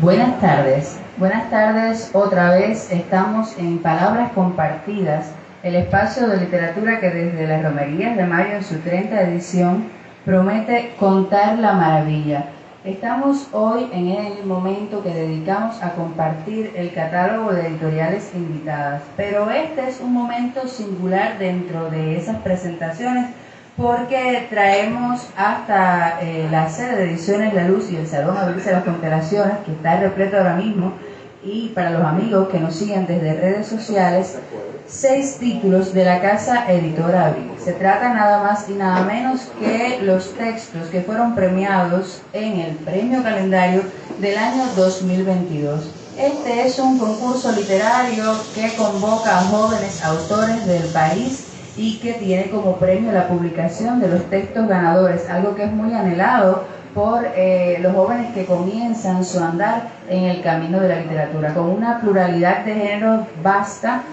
Buenas tardes otra vez. Estamos en Palabras Compartidas, el espacio de literatura que desde las Romerías de Mayo en su 30ª edición promete contar la maravilla. Estamos hoy en el momento que dedicamos a compartir el catálogo de editoriales invitadas, pero este es un momento singular dentro de esas presentaciones porque traemos hasta la sede de Ediciones La Luz y el Salón Abrirse las Constelaciones, que está repleto ahora mismo, y para los amigos que nos siguen desde redes sociales, 6 títulos de la casa editora Abril. Se trata nada más y nada menos que los textos que fueron premiados en el Premio Calendario del año 2022. Este es un concurso literario que convoca a jóvenes autores del país y que tiene como premio la publicación de los textos ganadores, algo que es muy anhelado por los jóvenes que comienzan su andar en el camino de la literatura, con una pluralidad de géneros vasta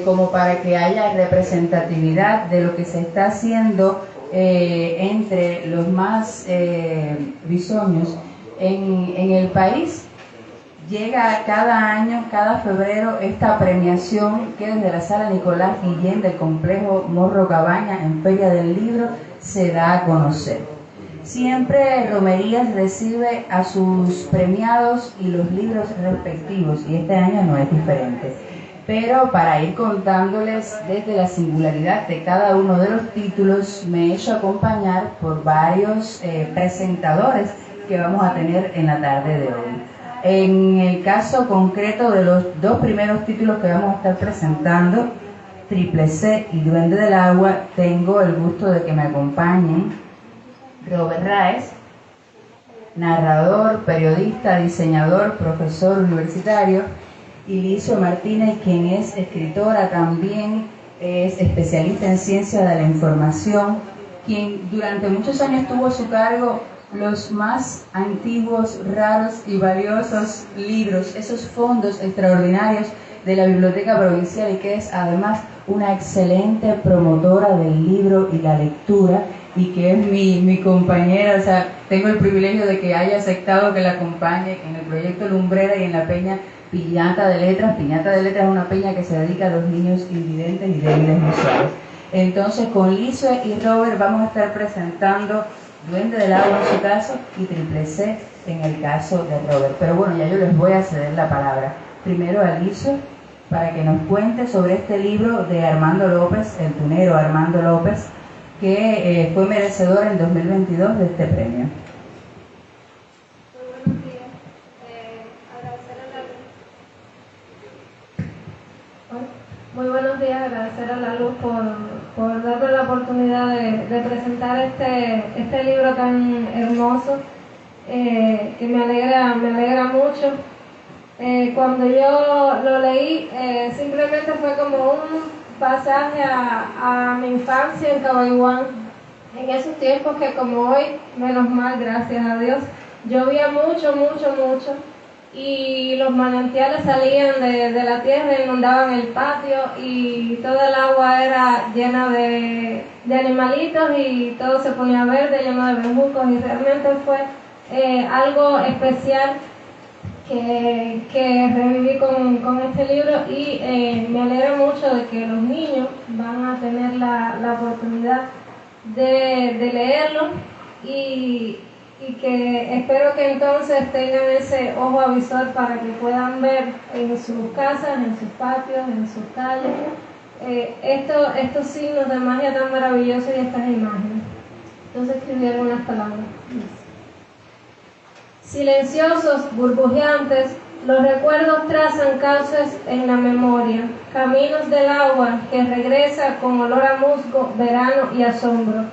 como para que haya representatividad de lo que se está haciendo entre los más bisoños en el país. Llega cada año, cada febrero, esta premiación que desde la Sala Nicolás Guillén del Complejo Morro Cabaña en Feria del Libro se da a conocer. Siempre Romerías recibe a sus premiados y los libros respectivos, y este año no es diferente. Pero para ir contándoles desde la singularidad de cada uno de los títulos, me he hecho acompañar por varios presentadores que vamos a tener en la tarde de hoy. En el caso concreto de los 2 primeros títulos que vamos a estar presentando, Triple C y Duende del Agua, tengo el gusto de que me acompañen Robert Raes, narrador, periodista, diseñador, profesor universitario, y Licio Martínez, quien es escritora también, es especialista en ciencia de la información, quien durante muchos años tuvo a su cargo los más antiguos, raros y valiosos libros, esos fondos extraordinarios de la Biblioteca Provincial, y que es además una excelente promotora del libro y la lectura, y que es mi compañera. O sea, tengo el privilegio de que haya aceptado que la acompañe en el proyecto Lumbrera y en la peña Piñata de Letras. Piñata de Letras es una peña que se dedica a los niños invidentes y débiles visuales. Entonces, con Licio y Robert vamos a estar presentando Duende del Agua en su caso y Triple C en el caso de Robert. Pero bueno, ya yo les voy a ceder la palabra. Primero a Licio para que nos cuente sobre este libro de Armando López, el tunero Armando López, que fue merecedor en 2022 de este premio. Muy buenos días. Agradecer a la luz por darme la oportunidad de presentar este libro tan hermoso, que me alegra mucho. Cuando yo lo leí, simplemente fue como un pasaje a mi infancia en Cabaiguán, en esos tiempos que como hoy, menos mal, gracias a Dios, llovía mucho, y los manantiales salían de la tierra, inundaban el patio y toda el agua era llena de animalitos y todo se ponía verde, lleno de bejucos, y realmente fue algo especial que reviví con este libro, y me alegra mucho de que los niños van a tener la oportunidad de leerlo, y que espero que entonces tengan ese ojo avisor para que puedan ver en sus casas, en sus patios, en sus calles, estos signos de magia tan maravillosos y estas imágenes. Entonces escribí algunas palabras. Silenciosos, burbujeantes, los recuerdos trazan cauces en la memoria, caminos del agua que regresa con olor a musgo, verano y asombro.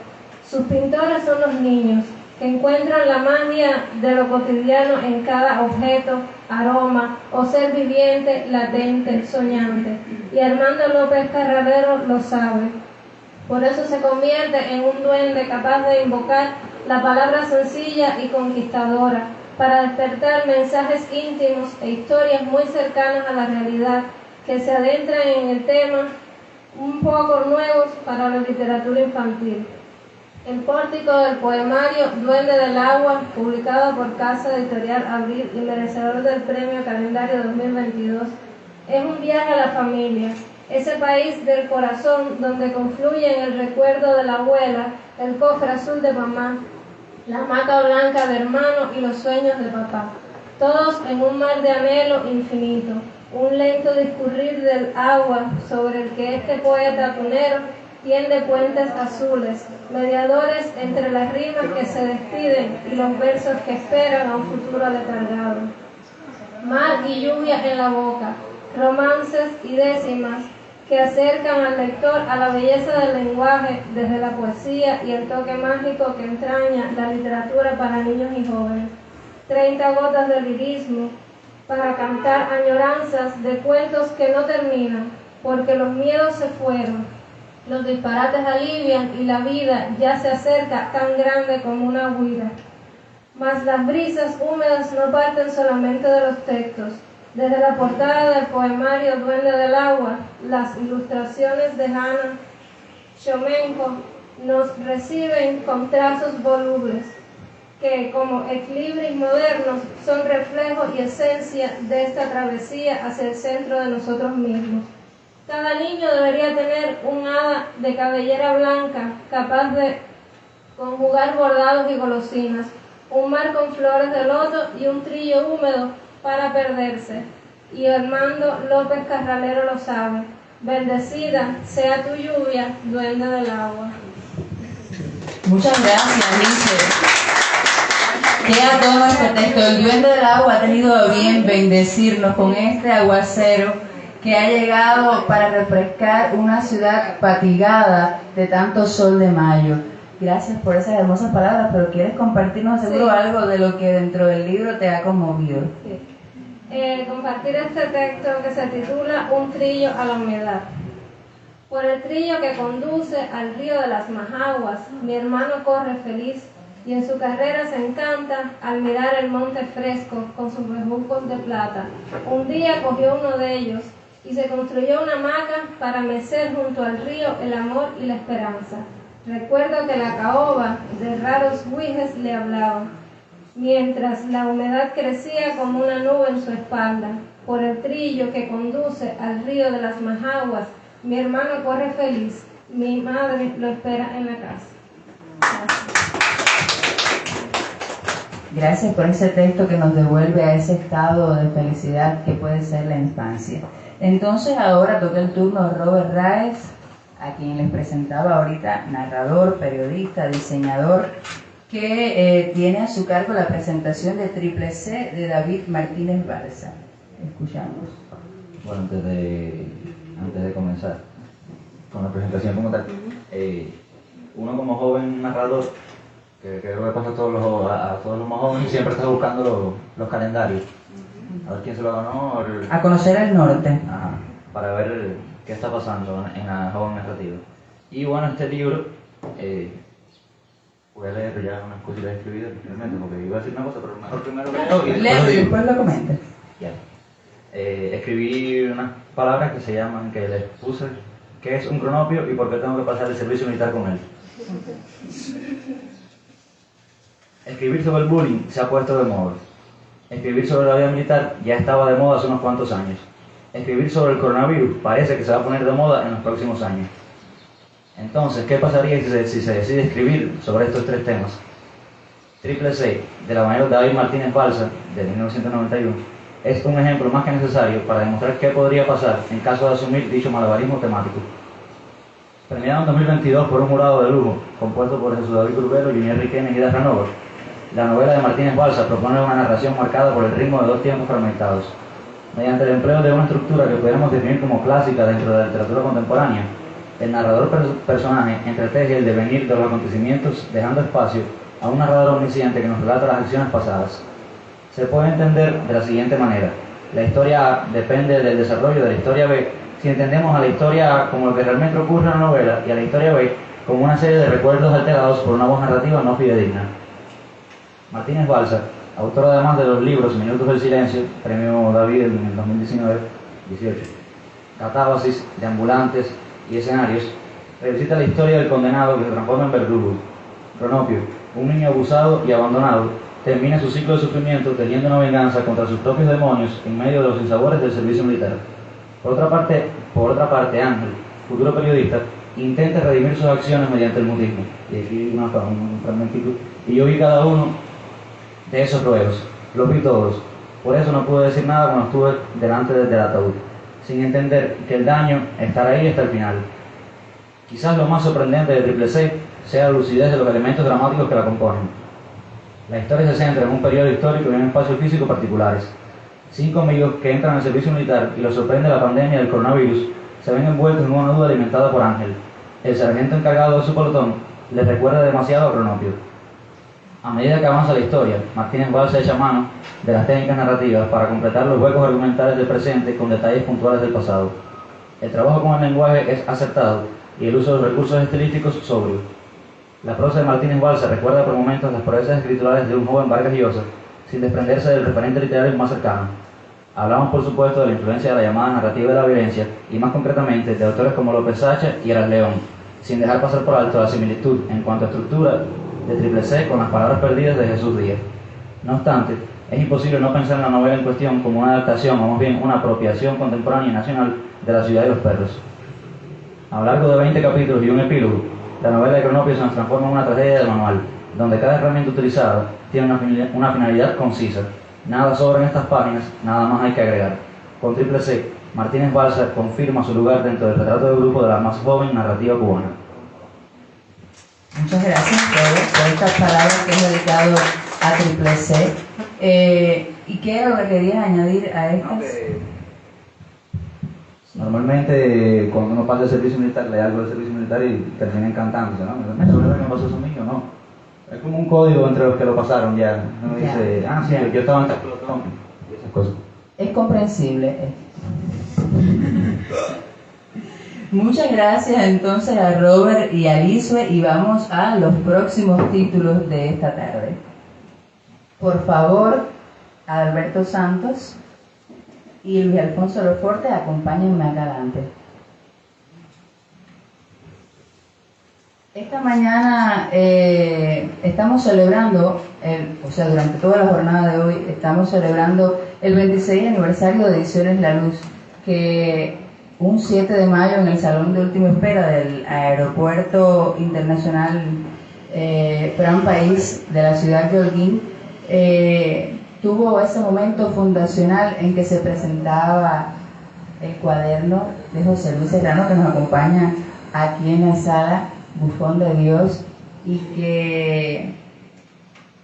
Sus pintores son los niños, que encuentran la magia de lo cotidiano en cada objeto, aroma o ser viviente, latente, soñante. Y Armando López Carradero lo sabe. Por eso se convierte en un duende capaz de invocar la palabra sencilla y conquistadora, para despertar mensajes íntimos e historias muy cercanas a la realidad, que se adentran en el tema un poco nuevos para la literatura infantil. El pórtico del poemario Duende del Agua, publicado por Casa Editorial Abril y merecedor del Premio Calendario 2022, es un viaje a la familia, ese país del corazón donde confluyen el recuerdo de la abuela, el cofre azul de mamá, la hamaca blanca de hermano y los sueños de papá, todos en un mar de anhelo infinito, un lento discurrir del agua sobre el que este poeta tunero tiende puentes azules, mediadores entre las rimas que se despiden y los versos que esperan a un futuro letargado. Mar y lluvia en la boca, romances y décimas que acercan al lector a la belleza del lenguaje desde la poesía y el toque mágico que entraña la literatura para niños y jóvenes. 30 gotas de lirismo para cantar añoranzas de cuentos que no terminan, porque los miedos se fueron, los disparates alivian y la vida ya se acerca tan grande como una huida. Mas las brisas húmedas no parten solamente de los textos. Desde la portada del poemario Duende del Agua, las ilustraciones de Hanna Xomenko nos reciben con trazos volubles, que como equilibrios modernos son reflejo y esencia de esta travesía hacia el centro de nosotros mismos. Cada niño debería tener un hada de cabellera blanca capaz de conjugar bordados y golosinas, un mar con flores de loto y un trillo húmedo para perderse. Y Armando López Carralero lo sabe. Bendecida sea tu lluvia, duende del agua. Muchas gracias, Lice. Queda todo este texto. El duende del agua ha tenido a bien bendecirnos con este aguacero que ha llegado para refrescar una ciudad fatigada de tanto sol de mayo. Gracias por esas hermosas palabras, pero ¿quieres compartirnos seguro algo de lo que dentro del libro te ha conmovido? Sí. Compartir este texto que se titula Un trillo a la humedad. Por el trillo que conduce al río de las Majaguas, mi hermano corre feliz y en su carrera se encanta al mirar el monte fresco con sus bejucos de plata. Un día cogió uno de ellos y se construyó una hamaca para mecer junto al río el amor y la esperanza. Recuerdo que la caoba de raros guijes le hablaba, mientras la humedad crecía como una nube en su espalda. Por el trillo que conduce al río de las Majaguas, mi hermano corre feliz, mi madre lo espera en la casa. Gracias por ese texto que nos devuelve a ese estado de felicidad que puede ser la infancia. Entonces ahora toca el turno de Robert Raes, a quien les presentaba ahorita, narrador, periodista, diseñador, que tiene a su cargo la presentación de Triple C de David Martínez Balsa. Escuchamos. Bueno, antes de comenzar con la presentación como tal, uno como joven narrador, que creo que pasa a todos los más jóvenes, siempre está buscando los calendarios, a ver quién se lo ganó. A conocer el norte. Ajá, para ver qué está pasando en la joven narrativa. Y bueno, este libro, voy a leer ya unas cositas escribidas realmente, porque iba a decir una cosa, pero mejor primero leo y después lo digo. Después lo comentas. Ya. Escribí unas palabras que se llaman, que les puse, ¿qué es un cronopio y por qué tengo que pasar el servicio militar con él? Escribir sobre el bullying se ha puesto de moda. Escribir sobre la vida militar ya estaba de moda hace unos cuantos años. Escribir sobre el coronavirus parece que se va a poner de moda en los próximos años. Entonces, ¿qué pasaría si se decide escribir sobre estos tres temas? Triple C, de la mayor David Martínez Balsa, de 1991, es un ejemplo más que necesario para demostrar qué podría pasar en caso de asumir dicho malabarismo temático. Premiado en 2022 por un jurado de lujo, compuesto por Jesús David Urbelo, Junior Riquenes y Darra Nova, la novela de Martínez Balsa propone una narración marcada por el ritmo de dos tiempos fragmentados. Mediante el empleo de una estructura que podemos definir como clásica dentro de la literatura contemporánea, el narrador personaje entreteje el devenir de los acontecimientos, dejando espacio a un narrador omnisciente que nos relata las acciones pasadas. Se puede entender de la siguiente manera: la historia A depende del desarrollo de la historia B si entendemos a la historia A como lo que realmente ocurre en la novela y a la historia B como una serie de recuerdos alterados por una voz narrativa no fidedigna. Martínez Balsa, autor además de los libros Minutos del Silencio, premio David en 2019-18, Catábasis, Deambulantes y Escenarios, revisita la historia del condenado que se transforma en verdugo, Cronopio, un niño abusado y abandonado, termina su ciclo de sufrimiento teniendo una venganza contra sus propios demonios en medio de los sinsabores del servicio militar. Por otra parte, Ángel, futuro periodista, intenta redimir sus acciones mediante el mutismo. Y aquí un fragmentico. Y yo vi cada uno de esos rodeos, los vi todos. Por eso no pude decir nada cuando estuve delante del ataúd, sin entender que el daño estará ahí hasta el final. Quizás lo más sorprendente de Triple C sea la lucidez de los elementos dramáticos que la componen. La historia se centra en un periodo histórico y en un espacio físico particulares. 5 amigos que entran al servicio militar y los sorprende la pandemia del coronavirus se ven envueltos en una nube alimentada por Ángel. El sargento encargado de su pelotón les recuerda demasiado a Cronopio. A medida que avanza la historia, Martínez Balsa echa mano de las técnicas narrativas para completar los huecos argumentales del presente con detalles puntuales del pasado. El trabajo con el lenguaje es acertado y el uso de los recursos estilísticos sobrio. La prosa de Martínez Balsa recuerda por momentos las proezas escriturales de un joven Vargas Llosa, sin desprenderse del referente literario más cercano. Hablamos, por supuesto, de la influencia de la llamada narrativa de la violencia y, más concretamente, de autores como López Sacha y Eras León, sin dejar pasar por alto la similitud en cuanto a estructura de Triple C con las palabras perdidas de Jesús Díaz. No obstante, es imposible no pensar en la novela en cuestión como una adaptación o más bien una apropiación contemporánea y nacional de La ciudad de los perros. A lo largo de 20 capítulos y un epílogo, la novela de Cronopio se transforma en una tragedia de manual, donde cada herramienta utilizada tiene una finalidad concisa. Nada sobra en estas páginas, nada más hay que agregar. Con Triple C, Martínez Balsa confirma su lugar dentro del retrato de grupo de la más joven narrativa cubana. Muchas gracias por estas palabras que he dedicado a Triple C. ¿Y qué era lo que querías añadir a estas? Normalmente cuando uno pasa el servicio militar, lee algo del servicio militar y termina encantándose, ¿no? ¿Es verdad que me pasó eso mío? No. Es como un código entre los que lo pasaron ya. Uno dice, sí, yo estaba en tal pelotón y esas cosas. Es comprensible. Muchas gracias entonces a Robert y a Lisue y vamos a los próximos títulos de esta tarde. Por favor, Alberto Santos y Luis Alfonso Loforte, acompáñenme acá adelante. Esta mañana estamos celebrando, durante toda la jornada de hoy, estamos celebrando el 26 aniversario de Ediciones La Luz, que un 7 de mayo en el Salón de Última Espera del Aeropuerto Internacional Fran País de la ciudad de Holguín, tuvo ese momento fundacional en que se presentaba el cuaderno de José Luis Serrano, que nos acompaña aquí en la sala, Bufón de Dios, y que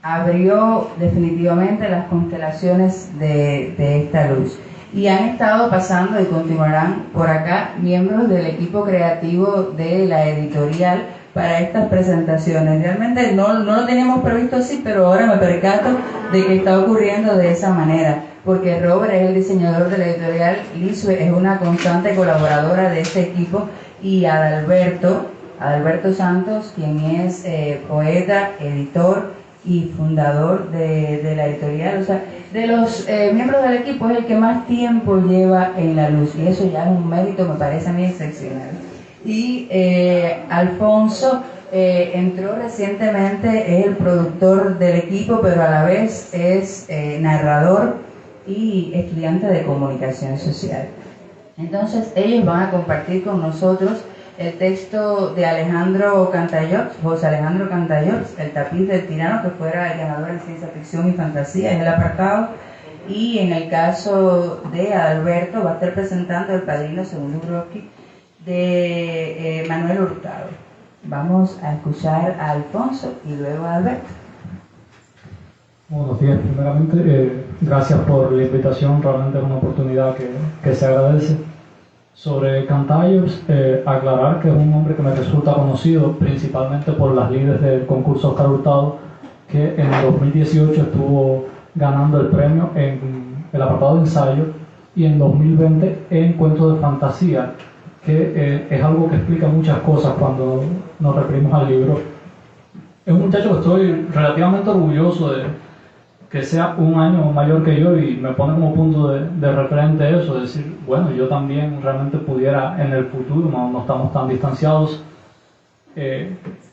abrió definitivamente las constelaciones de esta luz. Y han estado pasando y continuarán por acá miembros del equipo creativo de la editorial para estas presentaciones. Realmente no lo teníamos previsto así, pero ahora me percato de que está ocurriendo de esa manera, porque Robert es el diseñador de la editorial, Lisue es una constante colaboradora de este equipo, y Adalberto Santos, quien es poeta, editor y fundador de la editorial, o sea, de los miembros del equipo es el que más tiempo lleva en la luz, y eso ya es un mérito, me parece a mí, excepcional. Y Alfonso entró recientemente, es el productor del equipo, pero a la vez es narrador y estudiante de comunicación social. Entonces ellos van a compartir con nosotros el texto de José Alejandro Cantallops, El tapiz del tirano, que fuera el ganador en ciencia ficción y fantasía, es el apartado. Y en el caso de Adalberto va a estar presentando El padrino según Bukowski de Manuel Hurtado. Vamos a escuchar a Alfonso y luego a Alberto. Buenos días, primeramente, gracias por la invitación, realmente es una oportunidad que se agradece. Sobre Cantallops, aclarar que es un hombre que me resulta conocido principalmente por las lides del concurso Oscar Hurtado, que en 2018 estuvo ganando el premio en el apartado de ensayo, y en 2020 en cuentos de fantasía, que es algo que explica muchas cosas cuando nos referimos al libro. Es un muchacho que estoy relativamente orgulloso de que sea un año mayor que yo, y me pone como punto de referente eso, de decir, bueno, yo también realmente pudiera en el futuro, no estamos tan distanciados,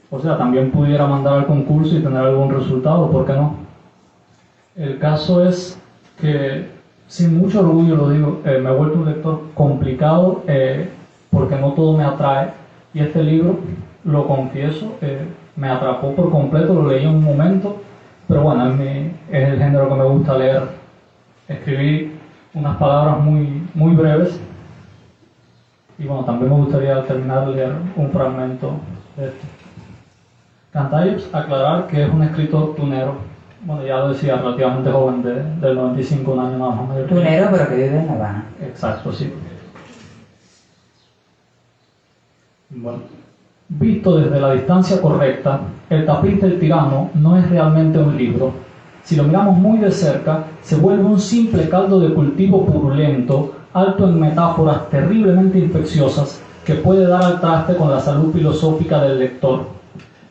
O sea, también pudiera mandar al concurso y tener algún resultado, ¿por qué no? El caso es que, sin mucho orgullo lo digo, me he vuelto un lector complicado porque no todo me atrae. Y este libro, lo confieso, me atrapó por completo, lo leí en un momento, pero bueno, es el género que me gusta leer. Escribí unas palabras muy breves y bueno, también me gustaría terminar de leer un fragmento de esto. Cantallops, aclarar que es un escritor tunero, bueno, ya lo decía, relativamente joven, del 95, un año nada más mayor. Tunero, pero que vive en La Habana. Exacto, sí. Bueno, visto desde la distancia correcta, El tapiz del tirano no es realmente un libro. Si lo miramos muy de cerca, se vuelve un simple caldo de cultivo purulento, alto en metáforas terriblemente infecciosas, que puede dar al traste con la salud filosófica del lector.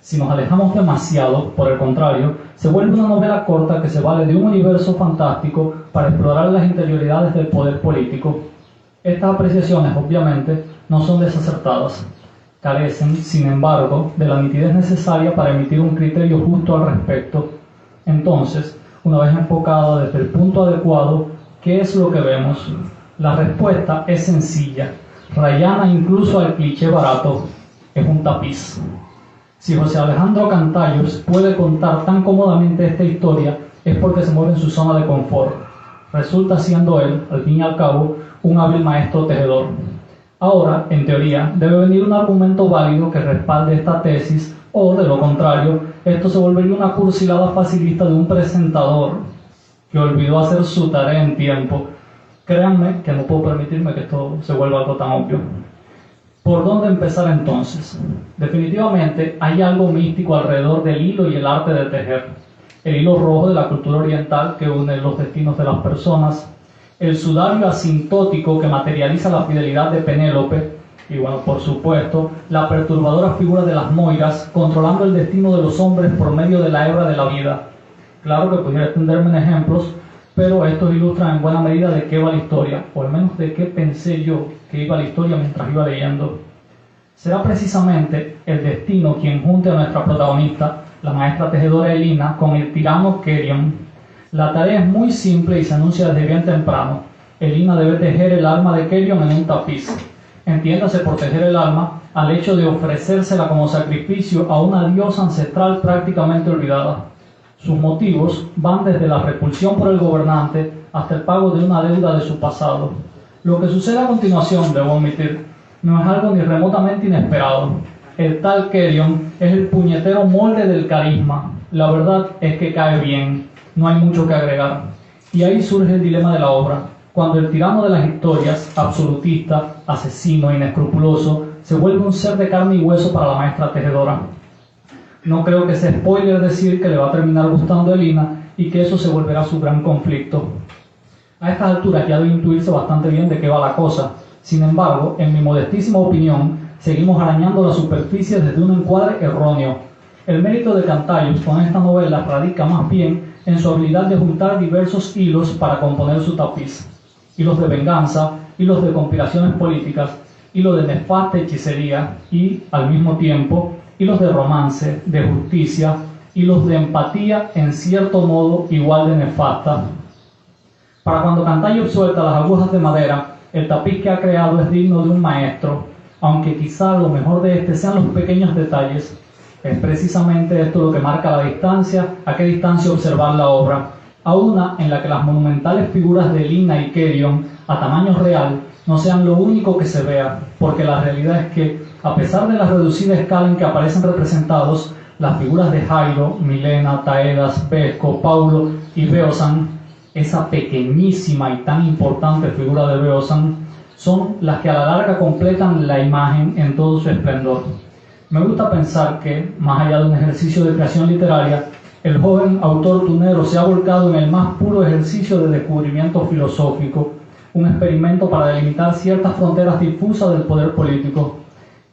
Si nos alejamos demasiado, por el contrario, se vuelve una novela corta que se vale de un universo fantástico para explorar las interioridades del poder político. Estas apreciaciones, obviamente, no son desacertadas. Carecen, sin embargo, de la nitidez necesaria para emitir un criterio justo al respecto. Entonces, una vez enfocada desde el punto adecuado, ¿qué es lo que vemos? La respuesta es sencilla, rayana incluso al cliché barato: es un tapiz. Si José Alejandro Cantallops puede contar tan cómodamente esta historia, es porque se mueve en su zona de confort. Resulta siendo él, al fin y al cabo, un hábil maestro tejedor. Ahora, en teoría, debe venir un argumento válido que respalde esta tesis, o, de lo contrario, esto se volvería una cursilada facilista de un presentador que olvidó hacer su tarea en tiempo. Créanme que no puedo permitirme que esto se vuelva algo tan obvio. ¿Por dónde empezar entonces? Definitivamente hay algo místico alrededor del hilo y el arte de tejer. El hilo rojo de la cultura oriental que une los destinos de las personas, el sudario asintótico que materializa la fidelidad de Penélope, y bueno, por supuesto, la perturbadora figura de las moiras controlando el destino de los hombres por medio de la hebra de la vida. Claro que pudiera extenderme en ejemplos, pero estos ilustran en buena medida de qué va la historia, o al menos de qué pensé yo que iba la historia mientras iba leyendo. Será precisamente el destino quien junte a nuestra protagonista, la maestra tejedora Elina, con el tirano Kerion. La tarea es muy simple y se anuncia desde bien temprano. Elina debe tejer el alma de Kerion en un tapiz. Entiéndase por tejer el alma al hecho de ofrecérsela como sacrificio a una diosa ancestral prácticamente olvidada. Sus motivos van desde la repulsión por el gobernante hasta el pago de una deuda de su pasado. Lo que sucede a continuación, debo admitir, no es algo ni remotamente inesperado. El tal Kerion es el puñetero molde del carisma. La verdad es que cae bien, no hay mucho que agregar. Y ahí surge el dilema de la obra. Cuando el tirano de las historias, absolutista, asesino, inescrupuloso, se vuelve un ser de carne y hueso para la maestra tejedora. No creo que sea spoiler decir que le va a terminar gustando a Elina y que eso se volverá su gran conflicto. A estas alturas ya debe intuirse bastante bien de qué va la cosa. Sin embargo, en mi modestísima opinión, seguimos arañando la superficie desde un encuadre erróneo. El mérito de Cantallops con esta novela radica más bien en su habilidad de juntar diversos hilos para componer su tapiz. Hilos de venganza, hilos de conspiraciones políticas, hilos de nefasta hechicería y, al mismo tiempo, hilos de romance, de justicia, hilos de empatía en cierto modo igual de nefasta. Para cuando Cantallops suelta las agujas de madera, el tapiz que ha creado es digno de un maestro, aunque quizá lo mejor de este sean los pequeños detalles. Es precisamente esto lo que marca la distancia, a qué distancia observar la obra, a una en la que las monumentales figuras de Elina y Kerion, a tamaño real, no sean lo único que se vea, porque la realidad es que, a pesar de la reducida escala en que aparecen representados, las figuras de Jairo, Milena, Taedas, Pesco, Paulo y Beosan, esa pequeñísima y tan importante figura de Beosan, son las que a la larga completan la imagen en todo su esplendor. Me gusta pensar que, más allá de un ejercicio de creación literaria, el joven autor tunero se ha volcado en el más puro ejercicio de descubrimiento filosófico, un experimento para delimitar ciertas fronteras difusas del poder político.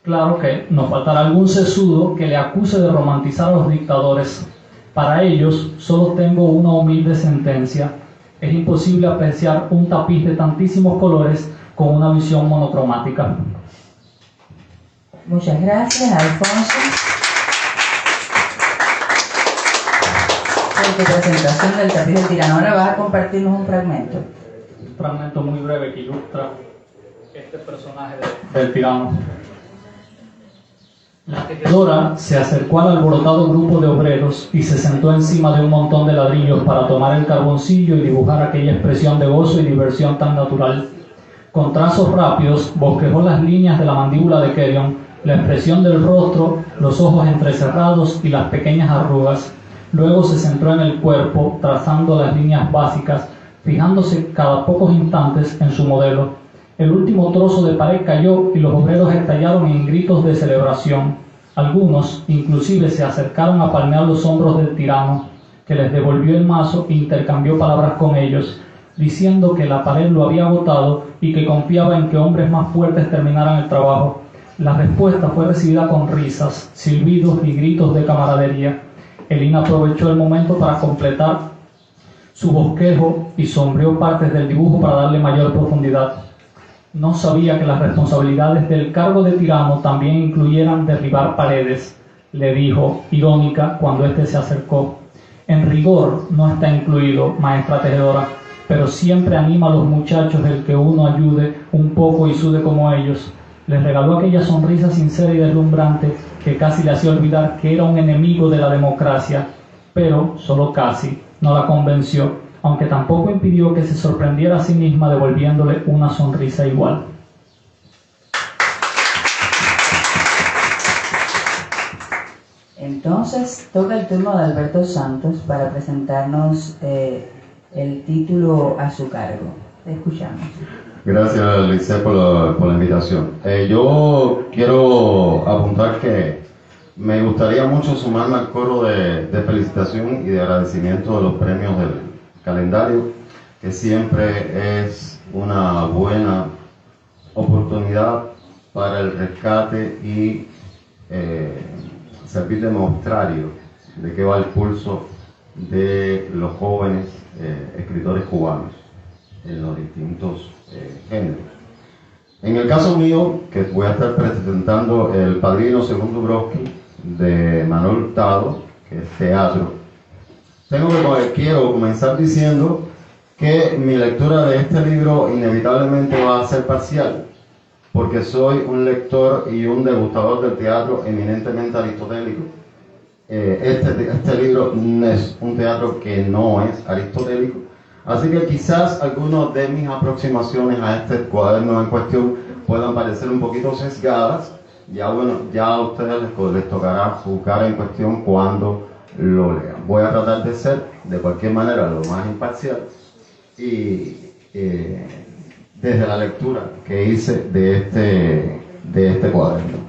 Claro que nos faltará algún sesudo que le acuse de romantizar a los dictadores. Para ellos, solo tengo una humilde sentencia: es imposible apreciar un tapiz de tantísimos colores con una visión monocromática. Muchas gracias, Alfonso. por tu presentación del tapiz del tirano. Ahora vas a compartirnos un fragmento. Un fragmento muy breve que ilustra este personaje del tirano. La tejedora se acercó al alborotado grupo de obreros y se sentó encima de un montón de ladrillos para tomar el carboncillo y dibujar aquella expresión de gozo y diversión tan natural. Con trazos rápidos bosquejó las líneas de la mandíbula de Kerion, la expresión del rostro, los ojos entrecerrados y las pequeñas arrugas. Luego se centró en el cuerpo, trazando las líneas básicas, fijándose cada pocos instantes en su modelo. El último trozo de pared cayó y los obreros estallaron en gritos de celebración. Algunos, inclusive, se acercaron a palmear los hombros del tirano, que les devolvió el mazo e intercambió palabras con ellos, diciendo que la pared lo había agotado y que confiaba en que hombres más fuertes terminaran el trabajo. La respuesta fue recibida con risas, silbidos y gritos de camaradería. Elina aprovechó el momento para completar su bosquejo y sombreó partes del dibujo para darle mayor profundidad. No sabía que las responsabilidades del cargo de tirano también incluyeran derribar paredes, le dijo, irónica, cuando éste se acercó. En rigor no está incluido, maestra tejedora, pero siempre anima a los muchachos el que uno ayude un poco y sude como ellos. Les regaló aquella sonrisa sincera y deslumbrante que casi le hacía olvidar que era un enemigo de la democracia, pero solo casi no la convenció, aunque tampoco impidió que se sorprendiera a sí misma devolviéndole una sonrisa igual. Entonces toca el turno de Alberto Santos para presentarnos el título a su cargo. Te escuchamos. Gracias, Lice, por la invitación. Yo quiero apuntar que me gustaría mucho sumarme al coro de felicitación y de agradecimiento de los premios del calendario, que siempre es una buena oportunidad para el rescate y servir de muestrario de qué va el pulso de los jóvenes escritores cubanos en los distintos géneros. En el caso mío, que voy a estar presentando El Padrino según Dubrovsky de Manuel Hurtado, que es teatro, quiero comenzar diciendo que mi lectura de este libro inevitablemente va a ser parcial, porque soy un lector y un degustador del teatro eminentemente aristotélico. Este libro es un teatro que no es aristotélico, así que quizás algunas de mis aproximaciones a este cuaderno en cuestión puedan parecer un poquito sesgadas. Ya a ustedes les tocará juzgar en cuestión cuando lo lean. Voy a tratar de ser de cualquier manera lo más imparcial y desde la lectura que hice de este cuaderno.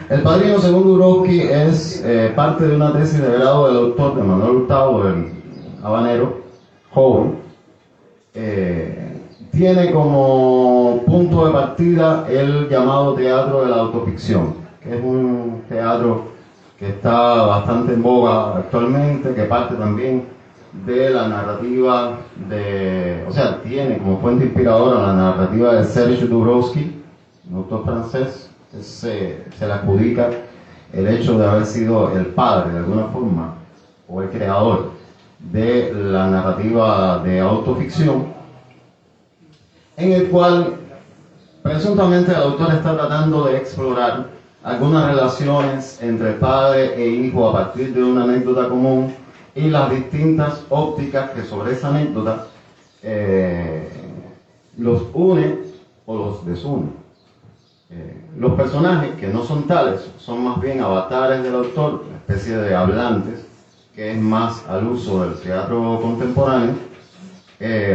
El Padrino según Dubrovsky es parte de una tesis de grado del autor de Manuel Hurtado, el habanero joven. Tiene como punto de partida el llamado teatro de la autoficción, que es un teatro que está bastante en boga actualmente, que parte también de la narrativa tiene como fuente inspiradora la narrativa de Serge Dubrovsky, un autor francés, que se le adjudica el hecho de haber sido el padre, de alguna forma, o el creador de la narrativa de autoficción, en el cual presuntamente el autor está tratando de explorar algunas relaciones entre padre e hijo a partir de una anécdota común y las distintas ópticas que sobre esa anécdota los une o los desune. Los personajes, que no son tales, son más bien avatares del autor, una especie de hablantes, que es más al uso del teatro contemporáneo,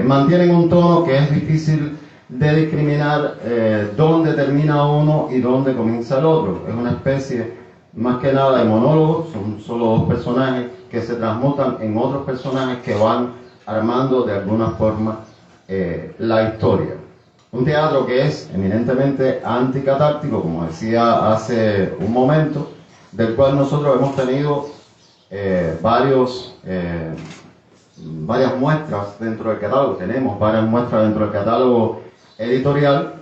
mantienen un tono que es difícil de discriminar dónde termina uno y dónde comienza el otro. Es una especie más que nada de monólogos, son solo dos personajes que se transmutan en otros personajes que van armando de alguna forma la historia. Un teatro que es eminentemente anticatártico, como decía hace un momento, del cual nosotros hemos tenido varias muestras dentro del catálogo. Tenemos varias muestras dentro del catálogo editorial,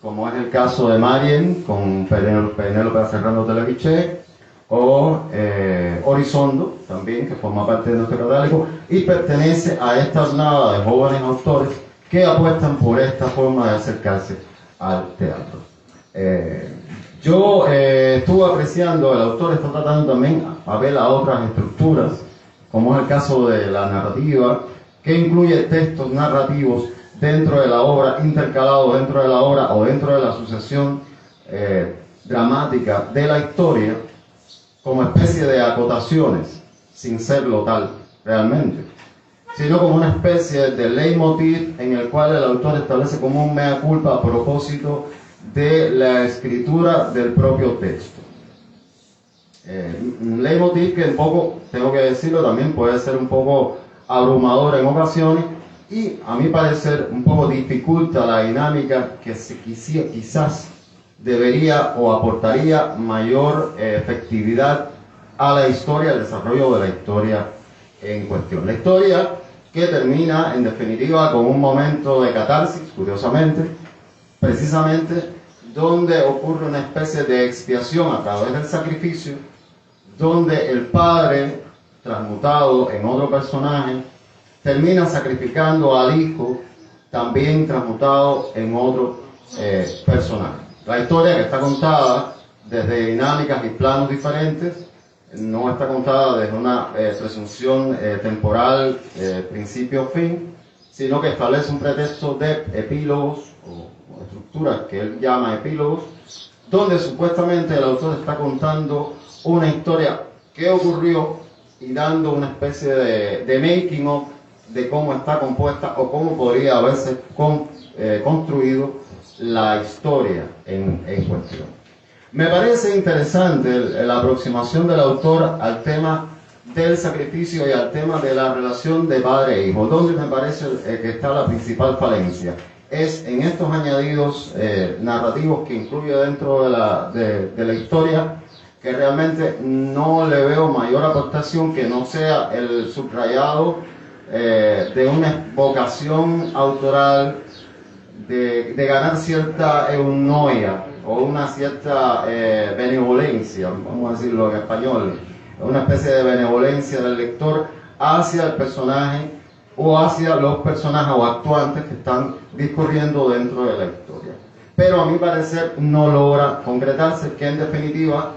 como es el caso de Marien con Penélope Serrano Televiché, o Horizondo, también, que forma parte de nuestro catálogo, y pertenece a esta jornada de jóvenes autores que apuestan por esta forma de acercarse al teatro. Yo estuve apreciando, el autor está tratando también a ver a otras estructuras, como es el caso de la narrativa, que incluye textos narrativos dentro de la obra, intercalados dentro de la obra o dentro de la sucesión dramática de la historia, como especie de acotaciones, sin serlo tal realmente, sino como una especie de leitmotiv en el cual el autor establece como un mea culpa a propósito de la escritura del propio texto. Un leitmotiv que un poco, tengo que decirlo, también puede ser un poco abrumador en ocasiones y, a mi parecer, un poco dificulta la dinámica que quizás debería o aportaría mayor efectividad a la historia, al desarrollo de la historia en cuestión. La historia que termina, en definitiva, con un momento de catarsis, curiosamente, precisamente donde ocurre una especie de expiación a través del sacrificio, donde el padre, transmutado en otro personaje, termina sacrificando al hijo, también transmutado en otro personaje. La historia, que está contada desde dinámicas y planos diferentes, no está contada desde una presunción temporal, principio-fin, sino que establece un pretexto de epílogos o estructuras que él llama epílogos, donde supuestamente el autor está contando una historia que ocurrió y dando una especie de making of de cómo está compuesta o cómo podría haberse construido la historia en cuestión. Me parece interesante la aproximación del autor al tema del sacrificio y al tema de la relación de padre e hijo, donde me parece que está la principal falencia. Es en estos añadidos narrativos que incluye dentro de la historia, que realmente no le veo mayor aportación que no sea el subrayado de una vocación autoral de ganar cierta eunoia o una cierta benevolencia, vamos a decirlo en español, una especie de benevolencia del lector hacia el personaje o hacia los personajes o actuantes que están discurriendo dentro de la historia. Pero a mi parecer no logra concretarse, que en definitiva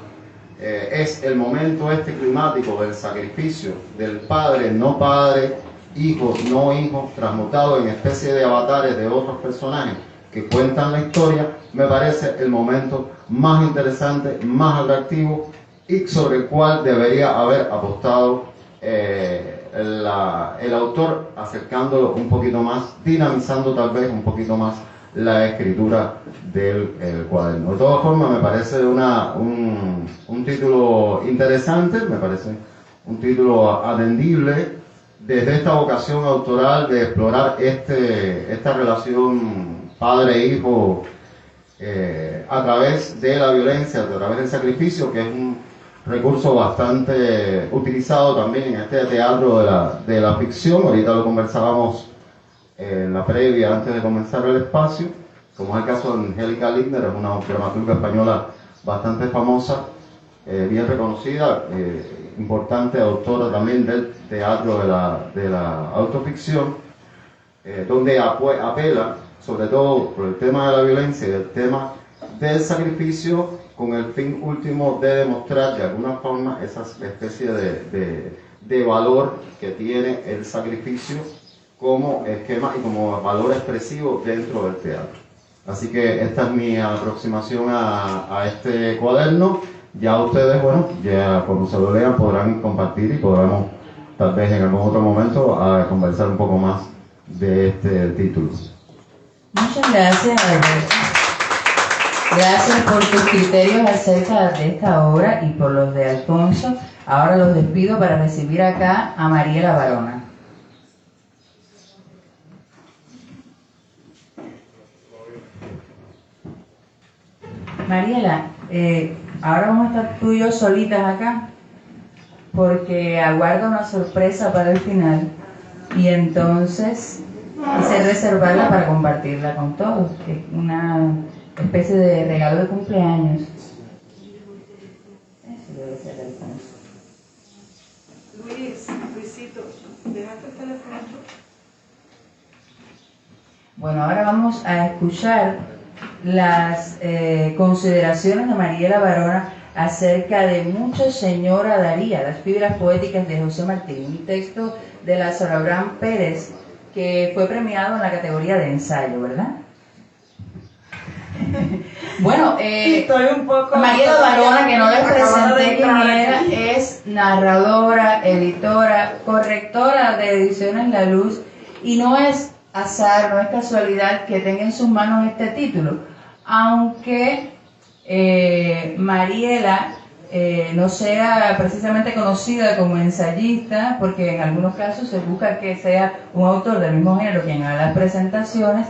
es el momento climático del sacrificio del padre, no padre, hijo, no hijo, transmutado en especie de avatares de otros personajes que cuentan la historia. Me parece el momento más interesante, más atractivo y sobre el cual debería haber apostado el autor, acercándolo un poquito más, dinamizando tal vez un poquito más la escritura del cuaderno. De todas formas, me parece un título interesante, me parece un título atendible desde esta vocación autoral de explorar esta relación padre-hijo a través de la violencia, a través del sacrificio, que es un recurso bastante utilizado también en este teatro de la ficción. Ahorita lo conversábamos en la previa, antes de comenzar el espacio, como es el caso de Angélica Lindner, es una dramaturga española bastante famosa, bien reconocida, importante autora también del teatro de la autoficción, donde apela sobre todo por el tema de la violencia y el tema del sacrificio, con el fin último de demostrar de alguna forma esa especie de valor que tiene el sacrificio como esquema y como valor expresivo dentro del teatro. Así que esta es mi aproximación a este cuaderno. Ya ustedes, bueno, ya cuando se lo lean podrán compartir y podremos tal vez en algún otro momento conversar un poco más de este título. Muchas gracias, Alberto. Gracias por tus criterios acerca de esta obra y por los de Alfonso. Ahora los despido para recibir acá a Mariela Barona. Mariela, ahora vamos a estar tú y yo solitas acá, porque aguardo una sorpresa para el final y entonces quise reservarla para compartirla con todos, que es una especie de regalo de cumpleaños. Eso debe ser Bueno, ahora vamos a escuchar las consideraciones de Mariela Barona acerca de Mucho Señora Daría, las fibras poéticas de José Martí, un texto de Lázaro Abraham Pérez que fue premiado en la categoría de ensayo, ¿verdad? Bueno, estoy un poco... Mariela Barona, que no les presenté quién era, es narradora, editora, correctora de Ediciones La Luz, y no es azar, no es casualidad que tenga en sus manos este título, aunque Mariela no sea precisamente conocida como ensayista, porque en algunos casos se busca que sea un autor del mismo género quien haga las presentaciones.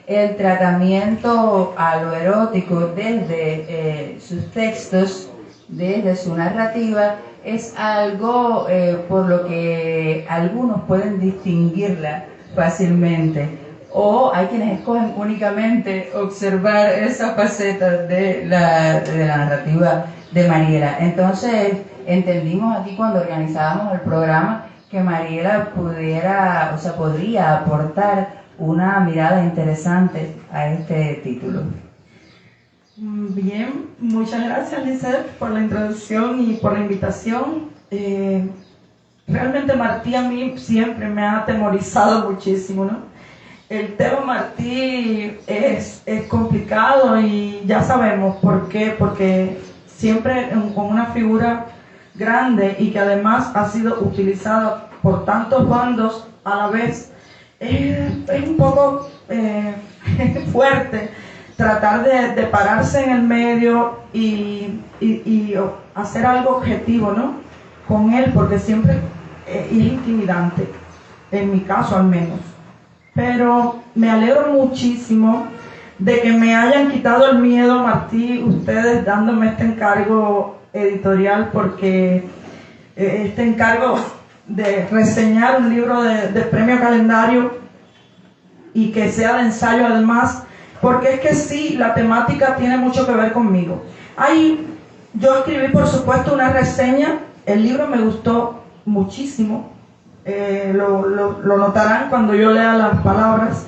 El tratamiento a lo erótico desde sus textos, desde su narrativa, es algo por lo que algunos pueden distinguirla fácilmente, o hay quienes escogen únicamente observar esa faceta de la narrativa de Mariela. Entonces entendimos aquí cuando organizábamos el programa que Mariela podría aportar una mirada interesante a este título. Bien, muchas gracias, Lizeth, por la introducción y por la invitación. Realmente Martí a mí siempre me ha atemorizado muchísimo, ¿no? El tema Martí es complicado y ya sabemos por qué, porque siempre como una figura grande y que además ha sido utilizada por tantos bandos a la vez, es un poco fuerte tratar de pararse en el medio y hacer algo objetivo, ¿no? Con él, porque siempre es intimidante, en mi caso al menos. Pero me alegro muchísimo de que me hayan quitado el miedo, Martí, ustedes dándome este encargo editorial, porque este encargo de reseñar un libro de Premio Calendario y que sea de ensayo además, porque es que sí, la temática tiene mucho que ver conmigo. Yo escribí por supuesto una reseña, el libro me gustó muchísimo, lo notarán cuando yo lea las palabras,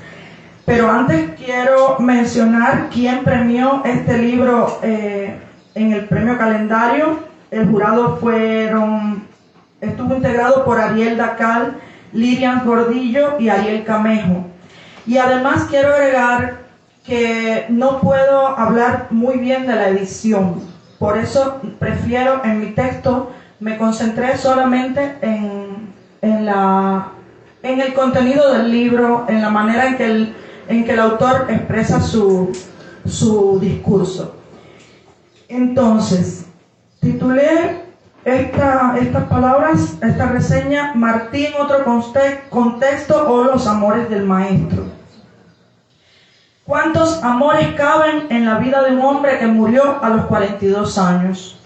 pero antes quiero mencionar quién premió este libro en el Premio Calendario. El jurado estuvo integrado por Ariel Dacal, Lirian Gordillo y Ariel Camejo. Y además quiero agregar que no puedo hablar muy bien de la edición, por eso prefiero en mi texto, me concentré solamente en el contenido del libro, en la manera en que el autor expresa su discurso. Entonces, titulé estas palabras, esta reseña, Martí en otro contexto o los amores del maestro. ¿Cuántos amores caben en la vida de un hombre que murió a los 42 años?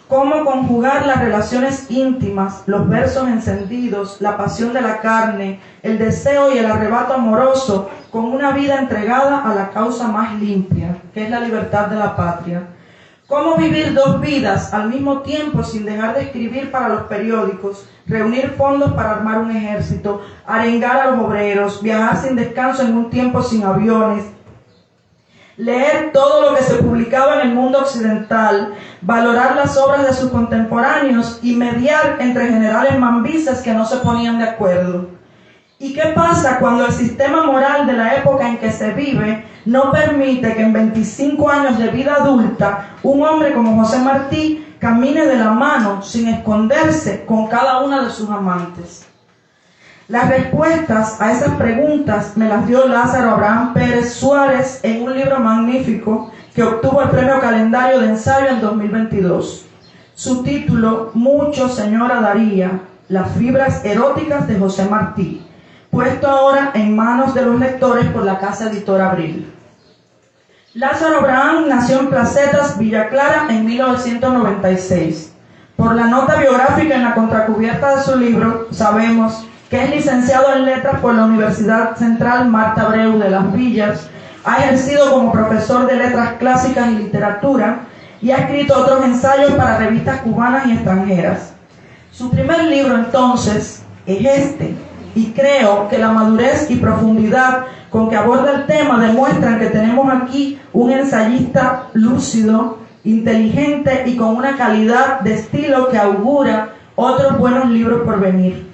¿Cómo conjugar las relaciones íntimas, los versos encendidos, la pasión de la carne, el deseo y el arrebato amoroso con una vida entregada a la causa más limpia, que es la libertad de la patria? ¿Cómo vivir dos vidas al mismo tiempo sin dejar de escribir para los periódicos, reunir fondos para armar un ejército, arengar a los obreros, viajar sin descanso en un tiempo sin aviones, leer todo lo que se publicaba en el mundo occidental, valorar las obras de sus contemporáneos y mediar entre generales mambises que no se ponían de acuerdo? ¿Y qué pasa cuando el sistema moral de la época en que se vive no permite que en 25 años de vida adulta un hombre como José Martí camine de la mano sin esconderse con cada una de sus amantes? Las respuestas a esas preguntas me las dio Lázaro Abraham Pérez Suárez en un libro magnífico que obtuvo el Premio Calendario de Ensayo en 2022. Su título, Mucho Señora Daría, las fibras eróticas de José Martí, puesto ahora en manos de los lectores por la Casa Editora Abril. Lázaro Abraham nació en Placetas, Villa Clara, en 1996. Por la nota biográfica en la contracubierta de su libro, sabemos que es licenciado en Letras por la Universidad Central Marta Abreu de Las Villas, ha ejercido como profesor de Letras Clásicas y Literatura y ha escrito otros ensayos para revistas cubanas y extranjeras. Su primer libro, entonces, es este, y creo que la madurez y profundidad con que aborda el tema demuestran que tenemos aquí un ensayista lúcido, inteligente y con una calidad de estilo que augura otros buenos libros por venir.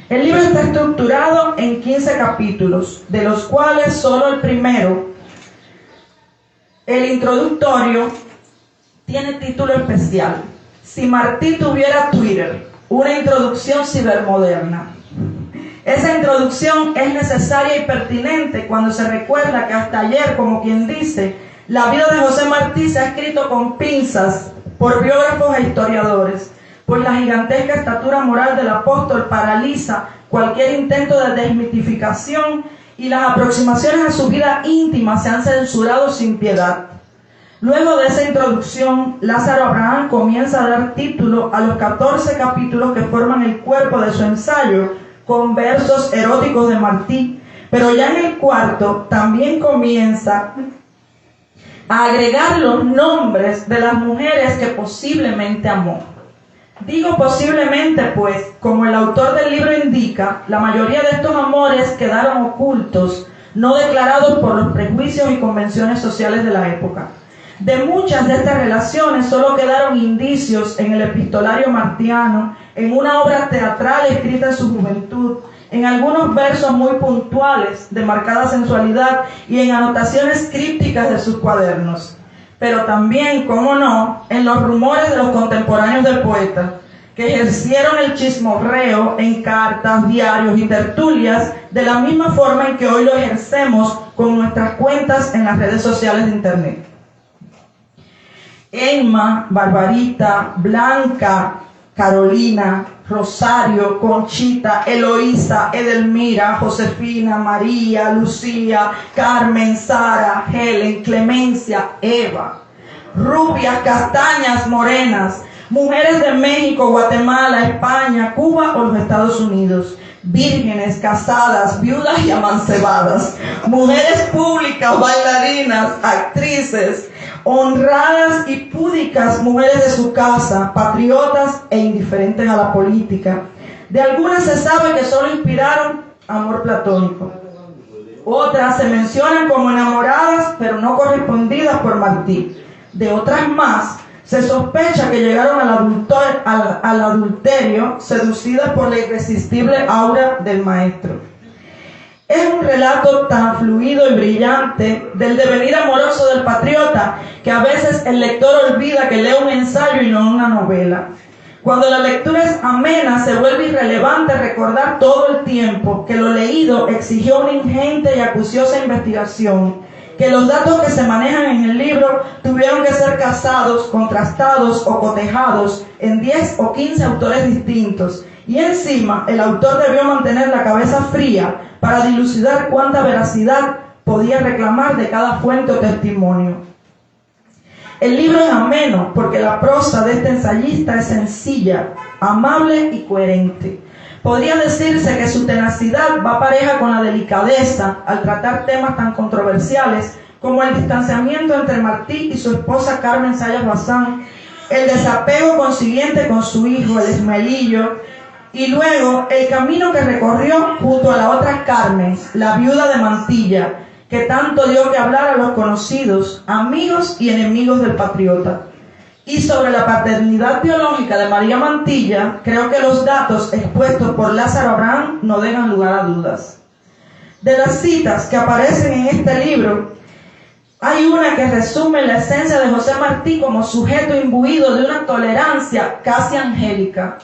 El libro está estructurado en 15 capítulos, de los cuales solo el primero, el introductorio, tiene título especial: Si Martí tuviera Twitter, una introducción cibermoderna. Esa introducción es necesaria y pertinente cuando se recuerda que hasta ayer, como quien dice, la vida de José Martí se ha escrito con pinzas por biógrafos e historiadores, pues la gigantesca estatura moral del apóstol paraliza cualquier intento de desmitificación y las aproximaciones a su vida íntima se han censurado sin piedad. Luego de esa introducción, Lázaro Abraham comienza a dar título a los 14 capítulos que forman el cuerpo de su ensayo con versos eróticos de Martí, pero ya en el cuarto también comienza a agregar los nombres de las mujeres que posiblemente amó. Digo posiblemente, pues, como el autor del libro indica, la mayoría de estos amores quedaron ocultos, no declarados por los prejuicios y convenciones sociales de la época. De muchas de estas relaciones solo quedaron indicios en el epistolario martiano, en una obra teatral escrita en su juventud, en algunos versos muy puntuales de marcada sensualidad y en anotaciones crípticas de sus cuadernos. Pero también, cómo no, en los rumores de los contemporáneos del poeta, que ejercieron el chismorreo en cartas, diarios y tertulias, de la misma forma en que hoy lo ejercemos con nuestras cuentas en las redes sociales de internet. Emma, Barbarita, Blanca, Carolina, Rosario, Conchita, Eloísa, Edelmira, Josefina, María, Lucía, Carmen, Sara, Helen, Clemencia, Eva, rubias, castañas, morenas, mujeres de México, Guatemala, España, Cuba o los Estados Unidos, vírgenes, casadas, viudas y amancebadas, mujeres públicas, bailarinas, actrices, honradas y púdicas mujeres de su casa, patriotas e indiferentes a la política. De algunas se sabe que solo inspiraron amor platónico. Otras se mencionan como enamoradas, pero no correspondidas por Martí. De otras más, se sospecha que llegaron al adulterio, seducidas por la irresistible aura del maestro. Es un relato tan fluido y brillante del devenir amoroso del patriota que a veces el lector olvida que lee un ensayo y no una novela. Cuando la lectura es amena, se vuelve irrelevante recordar todo el tiempo que lo leído exigió una ingente y acuciosa investigación, que los datos que se manejan en el libro tuvieron que ser cazados, contrastados o cotejados en 10 o 15 autores distintos, y encima el autor debió mantener la cabeza fría para dilucidar cuánta veracidad podía reclamar de cada fuente o testimonio. El libro es ameno porque la prosa de este ensayista es sencilla, amable y coherente. Podría decirse que su tenacidad va pareja con la delicadeza al tratar temas tan controversiales como el distanciamiento entre Martí y su esposa Carmen Sayas Bazán, el desapego consiguiente con su hijo, el Esmelillo, y luego el camino que recorrió junto a la otra Carmen, la viuda de Mantilla, que tanto dio que hablar a los conocidos, amigos y enemigos del patriota. Y sobre la paternidad biológica de María Mantilla, creo que los datos expuestos por Lázaro Abraham no dejan lugar a dudas. De las citas que aparecen en este libro, hay una que resume la esencia de José Martí como sujeto imbuido de una tolerancia casi angélica.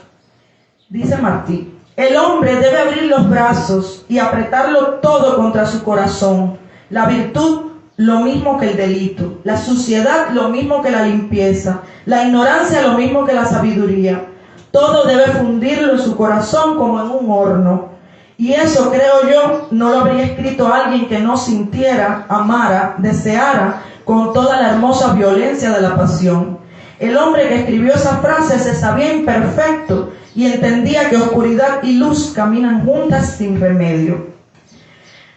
Dice Martí: el hombre debe abrir los brazos y apretarlo todo contra su corazón. La virtud lo mismo que el delito, la suciedad lo mismo que la limpieza, la ignorancia lo mismo que la sabiduría. Todo debe fundirlo en su corazón como en un horno. Y eso, creo yo, no lo habría escrito alguien que no sintiera, amara, deseara con toda la hermosa violencia de la pasión. El hombre que escribió esa frase se sabía imperfecto y entendía que oscuridad y luz caminan juntas sin remedio.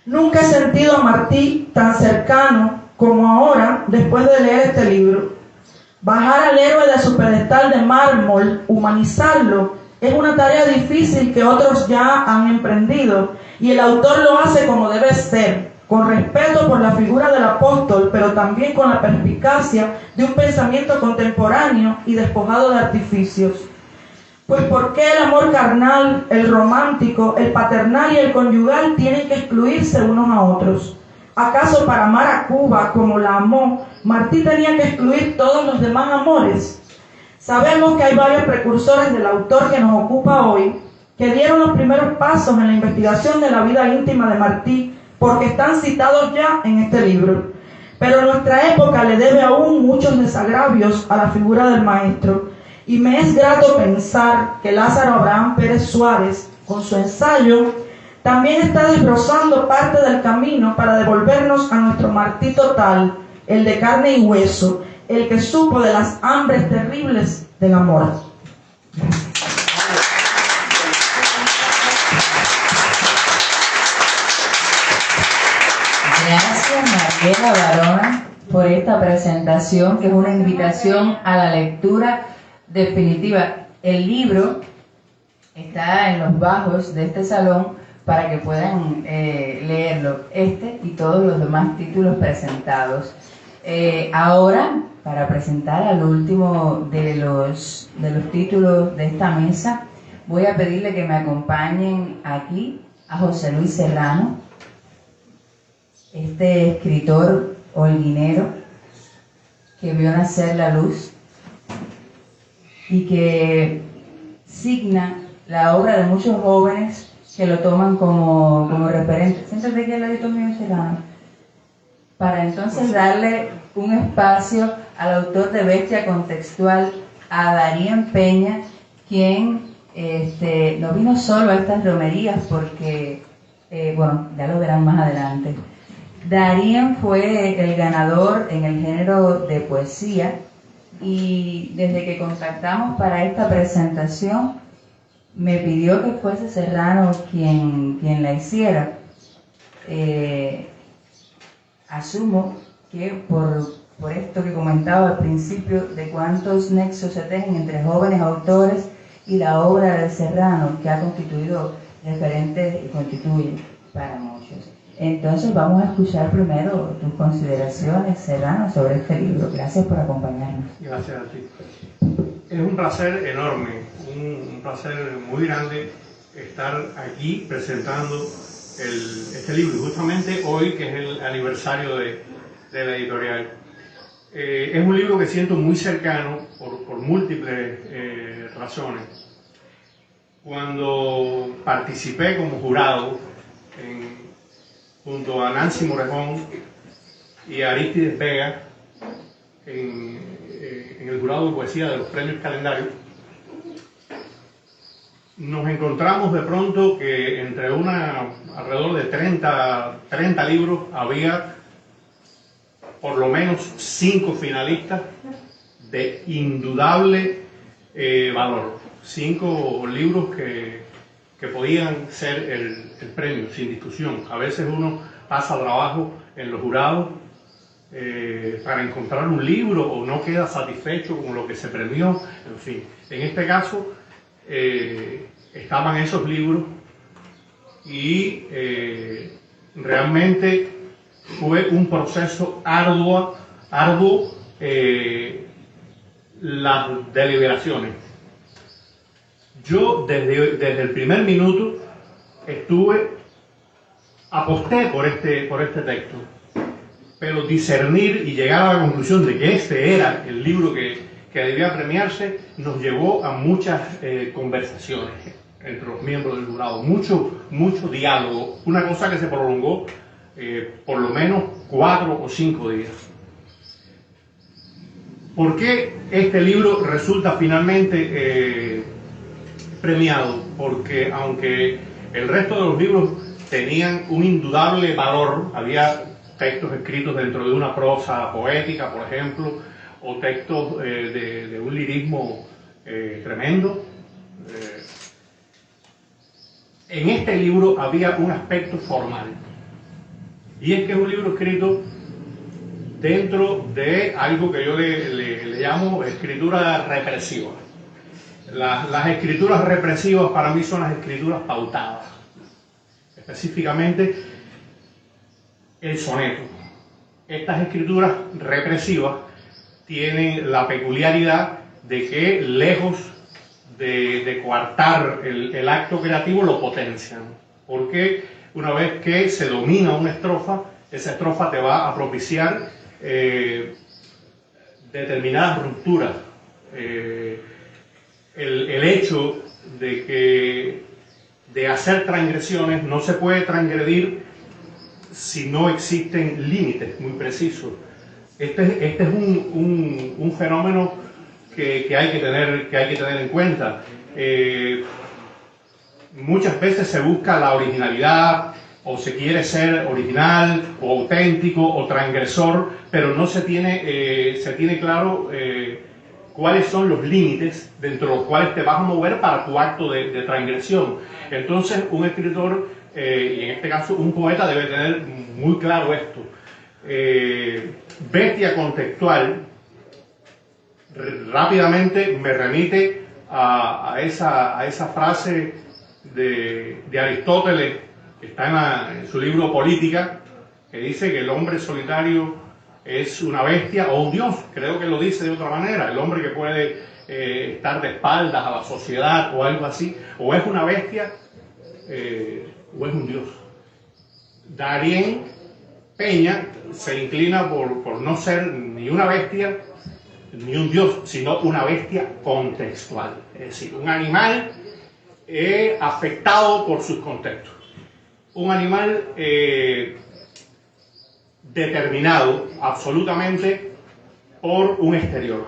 Nunca he sentido a Martí tan cercano como ahora después de leer este libro. Bajar al héroe de su pedestal de mármol, humanizarlo, Es una tarea difícil que otros ya han emprendido y el autor lo hace como debe ser, con respeto por la figura del apóstol, pero también con la perspicacia de un pensamiento contemporáneo y despojado de artificios. Pues ¿por qué el amor carnal, el romántico, el paternal y el conyugal tienen que excluirse unos a otros? ¿Acaso para amar a Cuba como la amó, Martí tenía que excluir todos los demás amores? Sabemos que hay varios precursores del autor que nos ocupa hoy, que dieron los primeros pasos en la investigación de la vida íntima de Martí, porque están citados ya en este libro. Pero nuestra época le debe aún muchos desagravios a la figura del maestro, y me es grato pensar que Lázaro Abraham Pérez Suárez, con su ensayo, también está desbrozando parte del camino para devolvernos a nuestro Martí total, el de carne y hueso, el que supo de las hambres terribles del amor. Gracias, Mariela Barona, por esta presentación, que es una invitación a la lectura definitiva. El libro está en los bajos de este salón para que puedan leerlo, este y todos los demás títulos presentados. Ahora, para presentar al último de los títulos de esta mesa, voy a pedirle que me acompañen aquí a José Luis Serrano, este escritor holguinero que vio nacer la luz y que signa la obra de muchos jóvenes que lo toman como referente. Siéntate aquí al ladito mío, Serrano, para entonces darle un espacio al autor de Bestia Contextual, a Darien Peña, quien no vino solo a estas romerías porque, bueno, ya lo verán más adelante. Darien fue el ganador en el género de poesía y desde que contactamos para esta presentación me pidió que fuese Serrano quien la hiciera. Asumo que por esto que comentaba al principio de cuántos nexos se tejen entre jóvenes autores y la obra de Serrano, que ha constituido referente y constituye para muchos. Entonces vamos a escuchar primero tus consideraciones, Serrano, sobre este libro. Gracias por acompañarnos. Gracias a ti. Es un placer enorme, un placer muy grande estar aquí presentando este libro, justamente hoy que es el aniversario de la editorial. Es un libro que siento muy cercano por múltiples razones. Cuando participé como jurado junto a Nancy Morejón y a Aristides Vega en el jurado de poesía de los premios Calendario, nos encontramos de pronto que entre alrededor de 30 libros había por lo menos 5 finalistas de indudable valor. 5 libros que podían ser el premio, sin discusión. A veces uno pasa trabajo en los jurados para encontrar un libro o no queda satisfecho con lo que se premió, en fin. En este caso estaban esos libros y realmente fue un proceso arduo las deliberaciones. Yo desde el primer minuto aposté por este texto, pero discernir y llegar a la conclusión de que este era el libro que debía premiarse nos llevó a muchas conversaciones entre los miembros del jurado, mucho diálogo, una cosa que se prolongó por lo menos 4 o 5 días. ¿Por qué este libro resulta finalmente premiado? Porque aunque el resto de los libros tenían un indudable valor, había textos escritos dentro de una prosa poética, por ejemplo, o textos de un lirismo tremendo, en este libro había un aspecto formal, y es que es un libro escrito dentro de algo que yo le llamo escritura represiva. Las escrituras represivas para mí son las escrituras pautadas, específicamente el soneto. Estas escrituras represivas tienen la peculiaridad de que, lejos de coartar el acto creativo, lo potencian, porque una vez que se domina una estrofa, esa estrofa te va a propiciar determinadas rupturas. El hecho de hacer transgresiones, no se puede transgredir si no existen límites muy precisos. Este es un fenómeno que hay que tener en cuenta. Muchas veces se busca la originalidad, o se quiere ser original, o auténtico, o transgresor, pero no se tiene claro cuáles son los límites dentro de los cuales te vas a mover para tu acto de transgresión. Entonces, un escritor, y en este caso un poeta, debe tener muy claro esto. Bestia contextual rápidamente me remite a esa frase de Aristóteles, que está en su libro Política, que dice que el hombre solitario es una bestia o un dios. Creo que lo dice de otra manera: el hombre que puede estar de espaldas a la sociedad o algo así, o es una bestia o es un dios. Darien Peña se inclina por no ser ni una bestia ni un dios, sino una bestia contextual, es decir, un animal afectado por sus contextos, un animal determinado absolutamente por un exterior.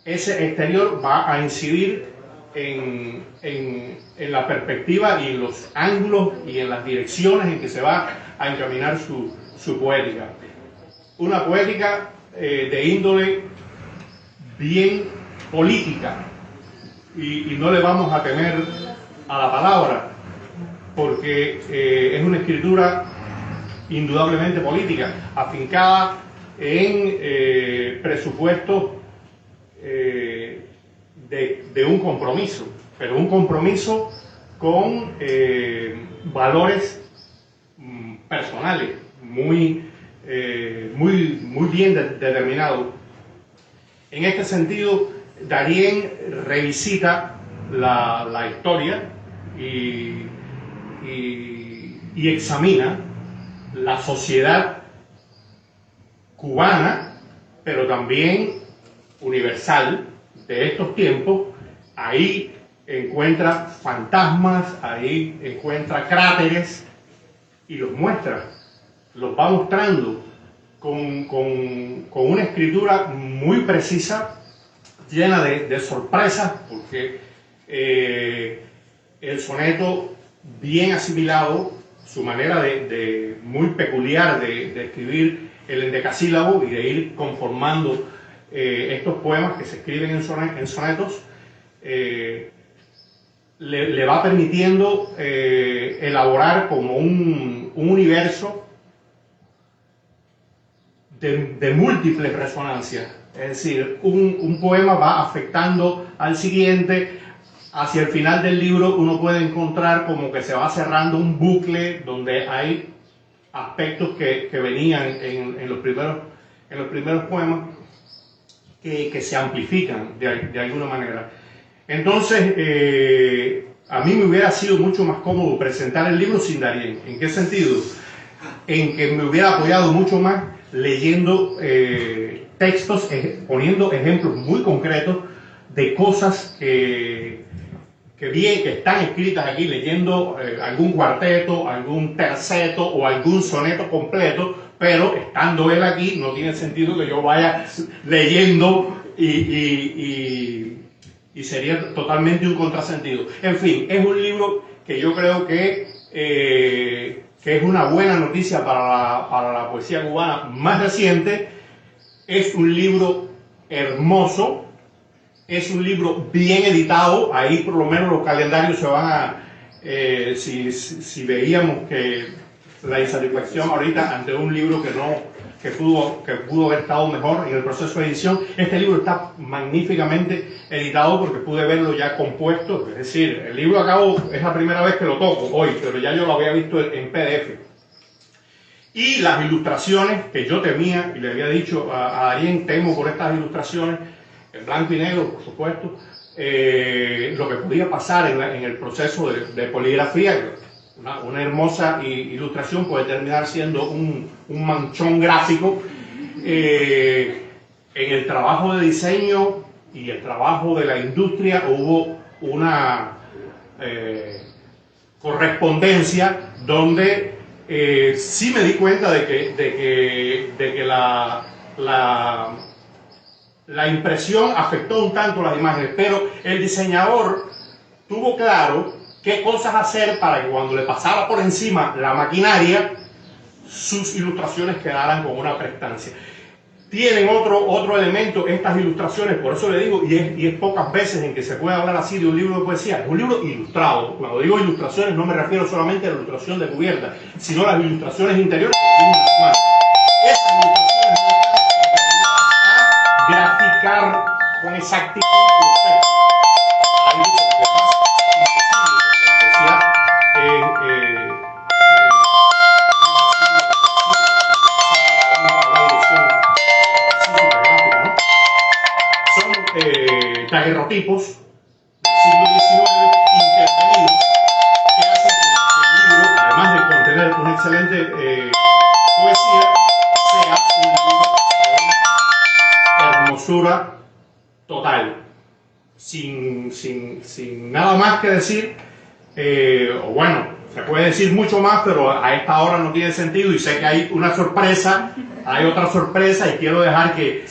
Ese exterior va a incidir en la perspectiva y en los ángulos y en las direcciones en que se va a encaminar su poética. Una poética de índole bien política, y no le vamos a temer a la palabra, porque es una escritura indudablemente política, afincada en presupuestos de un compromiso, pero un compromiso con valores personales muy bien determinados. En este sentido, Darien revisita la historia y examina la sociedad cubana, pero también universal de estos tiempos. Ahí encuentra fantasmas, ahí encuentra cráteres y los muestra, los va mostrando con una escritura muy precisa, llena de sorpresas, porque el soneto bien asimilado, su manera muy peculiar de escribir el endecasílabo y de ir conformando estos poemas que se escriben en sonetos, le va permitiendo elaborar como un universo de múltiples resonancias. Es decir, un poema va afectando al siguiente. Hacia el final del libro uno puede encontrar como que se va cerrando un bucle donde hay aspectos que venían en los primeros poemas que se amplifican de alguna manera. Entonces, a mí me hubiera sido mucho más cómodo presentar el libro sin Darien. ¿En qué sentido? En que me hubiera apoyado mucho más leyendo textos, poniendo ejemplos muy concretos de cosas que están escritas aquí, leyendo algún cuarteto, algún terceto o algún soneto completo, pero estando él aquí no tiene sentido que yo vaya leyendo y sería totalmente un contrasentido. En fin, es un libro que yo creo que es una buena noticia para la poesía cubana más reciente. Es un libro hermoso, es un libro bien editado. Ahí por lo menos los calendarios se van a... si veíamos que la insatisfacción ahorita ante un libro que que pudo haber estado mejor en el proceso de edición. Este libro está magníficamente editado porque pude verlo ya compuesto, es decir, el libro es la primera vez que lo toco hoy, pero ya yo lo había visto en PDF. Y las ilustraciones que yo temía, y le había dicho a Darien, temo por estas ilustraciones, en blanco y negro, por supuesto, lo que podía pasar en el proceso de poligrafía. Una hermosa ilustración puede terminar siendo un manchón gráfico. En el trabajo de diseño y el trabajo de la industria hubo una correspondencia donde sí me di cuenta de que la impresión afectó un tanto las imágenes, pero el diseñador tuvo claro qué cosas hacer para que cuando le pasara por encima la maquinaria, sus ilustraciones quedaran con una prestancia. Tienen otro elemento estas ilustraciones, por eso le digo, y es pocas veces en que se puede hablar así de un libro de poesía, es un libro ilustrado. Cuando digo ilustraciones no me refiero solamente a la ilustración de cubierta, sino a las ilustraciones interiores. Esas ilustraciones a graficar con exactitud los textos. Hay mucho que más daguerrotipos del siglo XIX intervenidos que hacen que el libro, además de contener una excelente poesía, sea un libro de hermosura total, sin nada más que decir, o bueno, se puede decir mucho más, pero a esta hora no tiene sentido y sé que hay una sorpresa, hay otra sorpresa y quiero dejar que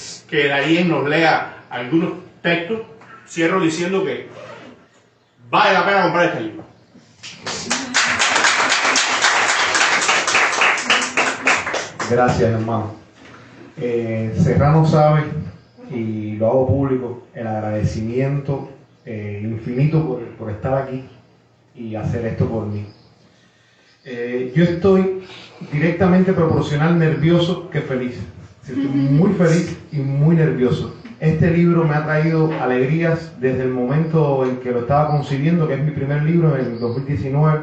Darien nos lea algunos textos. Cierro diciendo que vale la pena comprar este libro. Gracias, hermano. Serrano sabe, y lo hago público, el agradecimiento infinito por estar aquí y hacer esto por mí. Yo estoy directamente proporcional nervioso que feliz. Estoy muy feliz y muy nervioso. Este libro me ha traído alegrías desde el momento en que lo estaba concibiendo, que es mi primer libro, en el 2019.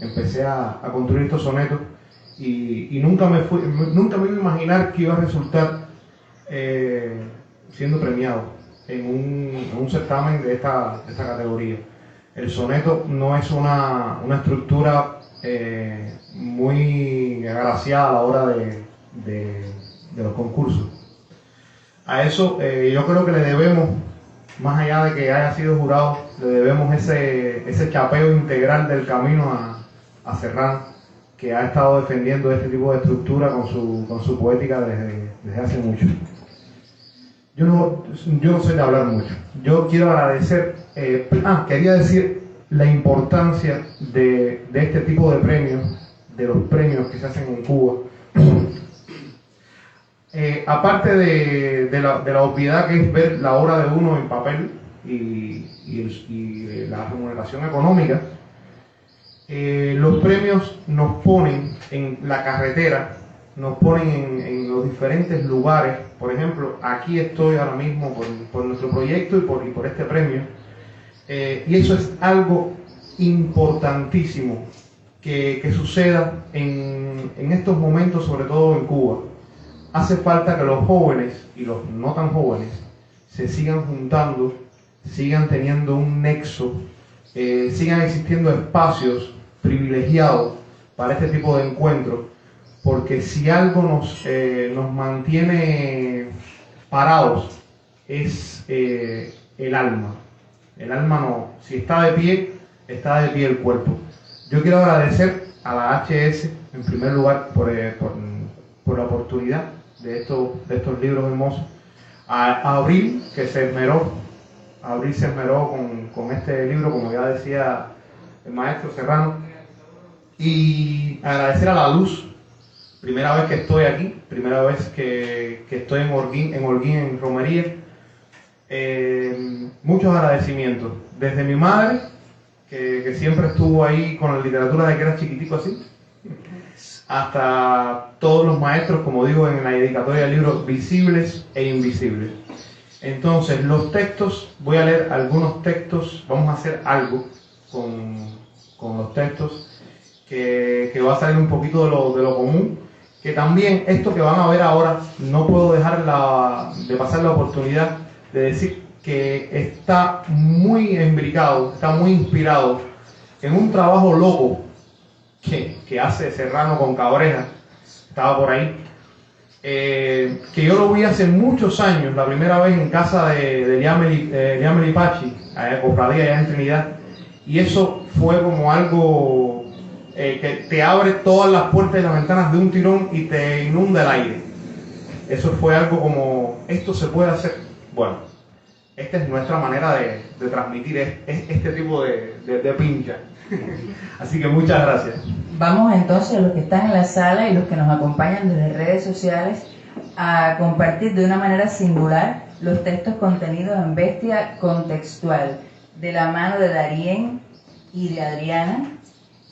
Empecé a construir estos sonetos y nunca me iba a imaginar que iba a resultar siendo premiado en un certamen de esta categoría. El soneto no es una estructura muy agraciada a la hora de los concursos. A eso yo creo que le debemos, más allá de que haya sido jurado, le debemos ese chapeo integral del camino a Serrano, que ha estado defendiendo este tipo de estructura con su poética desde hace mucho. Yo no sé de hablar mucho. Yo quiero agradecer, quería decir la importancia de este tipo de premios, de los premios que se hacen en Cuba. Aparte de la obviedad que es ver la obra de uno en papel y la remuneración económica, los premios nos ponen en la carretera, nos ponen en los diferentes lugares. Por ejemplo, aquí estoy ahora mismo por nuestro proyecto y por este premio, y eso es algo importantísimo que suceda en estos momentos, sobre todo en Cuba. Hace falta que los jóvenes y los no tan jóvenes se sigan juntando, sigan teniendo un nexo, sigan existiendo espacios privilegiados para este tipo de encuentros, porque si algo nos mantiene parados es el alma. El alma no, si está de pie el cuerpo. Yo quiero agradecer a la HS en primer lugar por la oportunidad de estos libros hermosos, a Abril, que se esmeró con este libro, como ya decía el maestro Serrano, y agradecer a La Luz, primera vez que estoy aquí, primera vez que estoy en Holguín, en Romería. Muchos agradecimientos, desde mi madre, que siempre estuvo ahí con la literatura de que era chiquitico así, hasta todos los maestros, como digo en la dedicatoria del libro, visibles e invisibles. Entonces, los textos, voy a leer algunos textos, vamos a hacer algo con los textos que va a salir un poquito de lo común, que también esto que van a ver ahora, no puedo dejar de pasar la oportunidad de decir que está muy embricado, está muy inspirado en un trabajo loco que hace Serrano con Cabreja, estaba por ahí, que yo lo vi hace muchos años, la primera vez en casa de Liameli Pachi, allá cofradía allá en Trinidad, y eso fue como algo que te abre todas las puertas y las ventanas de un tirón y te inunda el aire. Eso fue algo como, esto se puede hacer. Bueno, esta es nuestra manera de transmitir este tipo de pincha. Así que muchas gracias. Vamos entonces, los que están en la sala y los que nos acompañan desde redes sociales, a compartir de una manera singular los textos contenidos en Bestia Contextual, de la mano de Darien y de Adriana,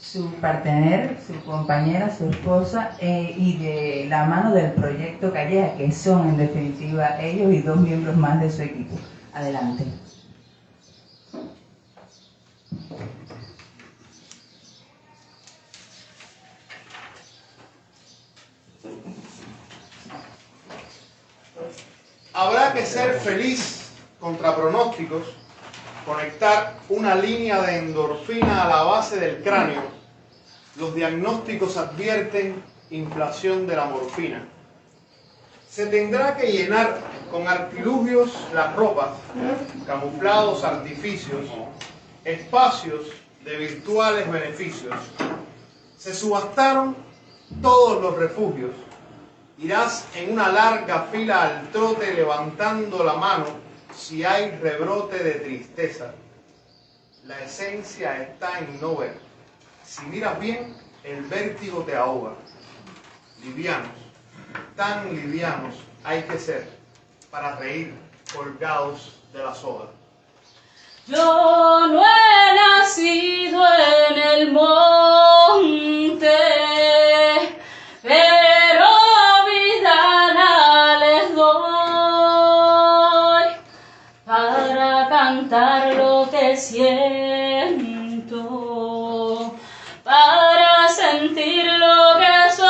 su partener, su compañera, su esposa, y de la mano del Proyecto Calleja, que son en definitiva ellos y 2 miembros más de su equipo. Adelante. Habrá que ser feliz contra pronósticos, conectar una línea de endorfina a la base del cráneo. Los diagnósticos advierten inflación de la morfina. Se tendrá que llenar con artilugios las ropas, camuflados artificios, espacios de virtuales beneficios. Se subastaron todos los refugios. Irás en una larga fila al trote levantando la mano si hay rebrote de tristeza. La esencia está en no ver. Si miras bien, el vértigo te ahoga. Livianos, tan livianos hay que ser para reír colgados de la soga. Yo no he nacido en el monte, pero vida les doy para cantar lo que siento, para sentir lo que soy.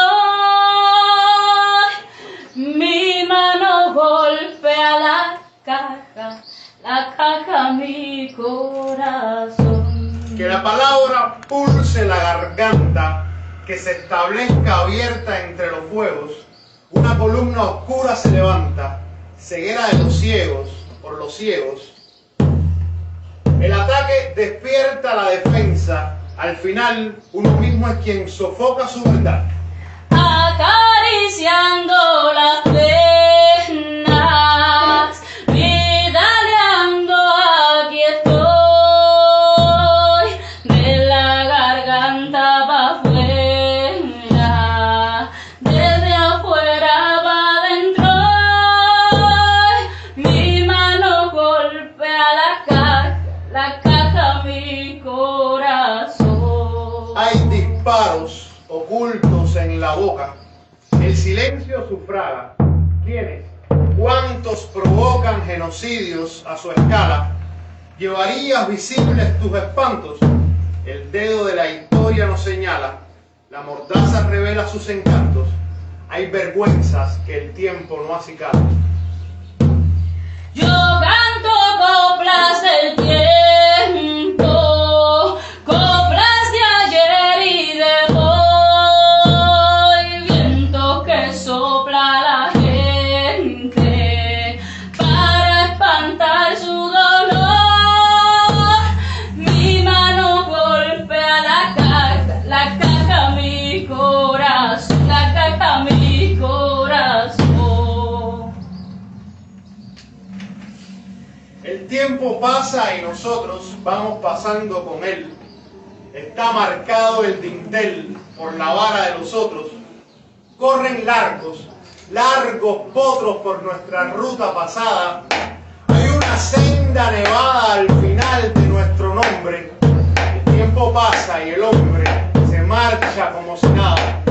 Mi mano golpea la caja mi corazón. Que la palabra pulse la garganta, que se establezca abierta entre los fuegos. Una columna oscura se levanta, ceguera de los ciegos, por los ciegos. El ataque despierta la defensa, al final uno mismo es quien sofoca su verdad. Acariciando las venas, vidaleando aquí estoy, de la garganta pa' afuera, desde afuera pa' adentro. Mi mano golpea la caja mi corazón. Hay disparos ocultos en la boca, el silencio sufraga. ¿Quiénes? ¿Cuántos provocan genocidios a su escala? ¿Llevarías visibles tus espantos? El dedo de la historia nos señala, la mordaza revela sus encantos. Hay vergüenzas que el tiempo no acicala. Yo canto coplas del tiempo, coplas de ayer y de hoy, viento que sopla la gente para espantar su dolor. Mi mano golpea la caja mi corazón, la caja mi corazón. El tiempo pasa y nosotros vamos pasando con él. Está marcado el dintel por la vara de los otros. Corren largos potros por nuestra ruta pasada. Hay una senda nevada al final de nuestro nombre. El tiempo pasa y el hombre se marcha como si nada.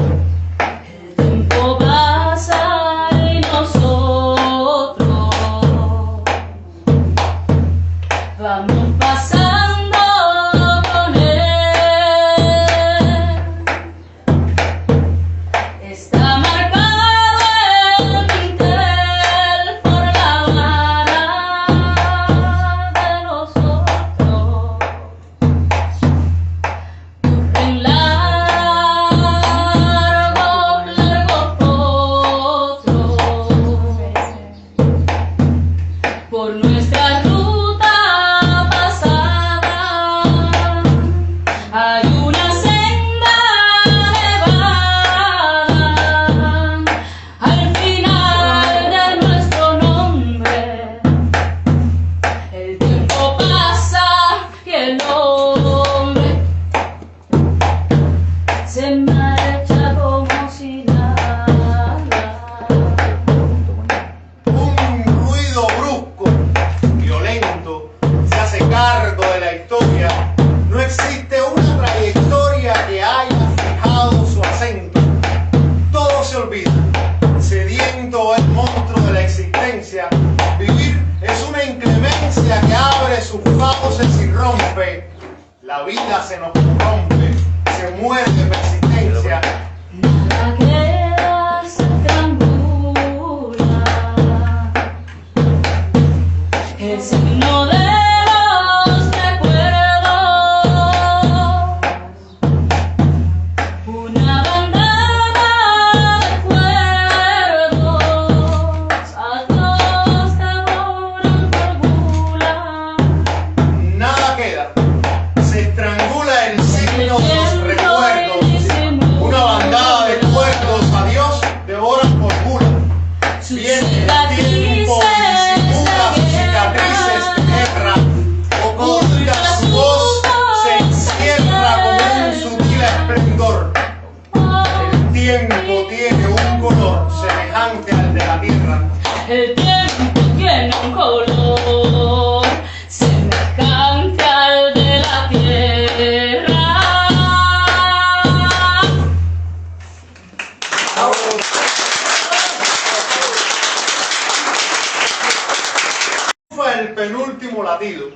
El penúltimo latido,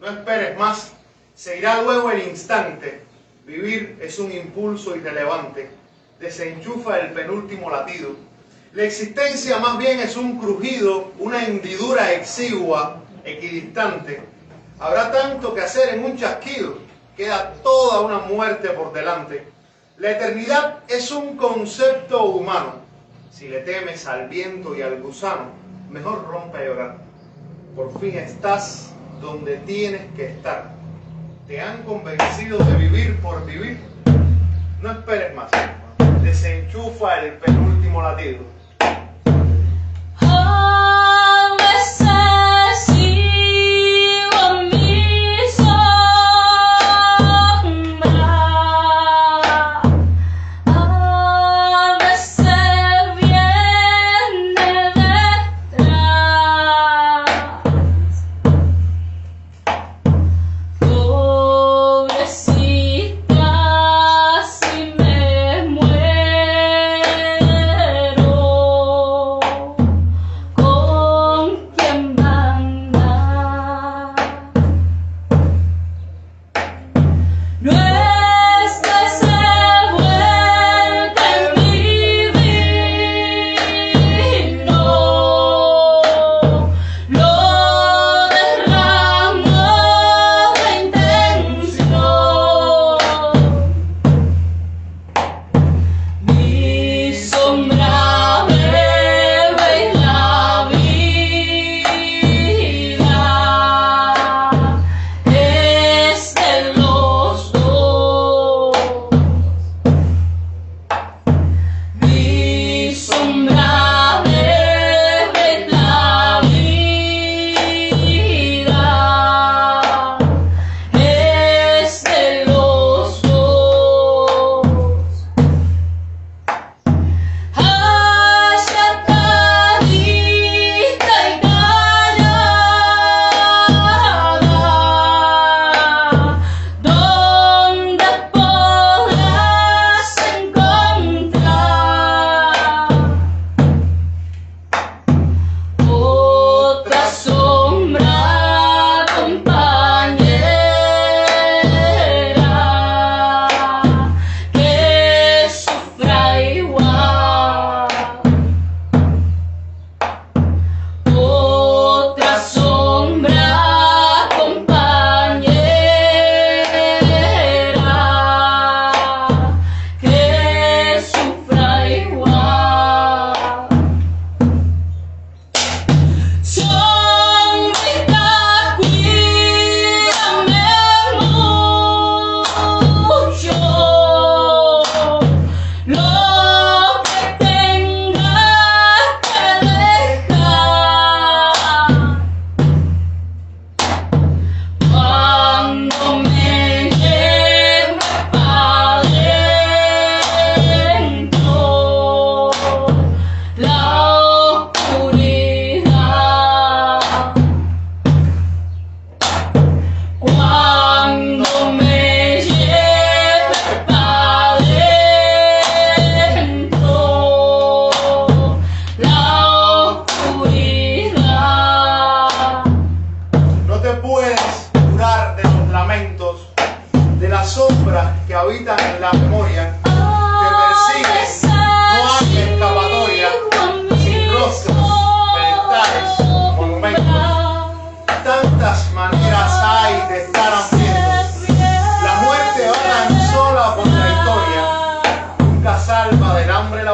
no esperes más, se irá luego el instante, vivir es un impulso irrelevante, desenchufa el penúltimo latido, la existencia más bien es un crujido, una hendidura exigua, equidistante, habrá tanto que hacer en un chasquido, queda toda una muerte por delante, la eternidad es un concepto humano, si le temes al viento y al gusano, mejor rompe a llorar. Por fin estás donde tienes que estar. Te han convencido de vivir por vivir. No esperes más. Desenchufa el penúltimo latido. A veces sigo en mi sombra, a veces viene detrás. Pobrecita, si me muero.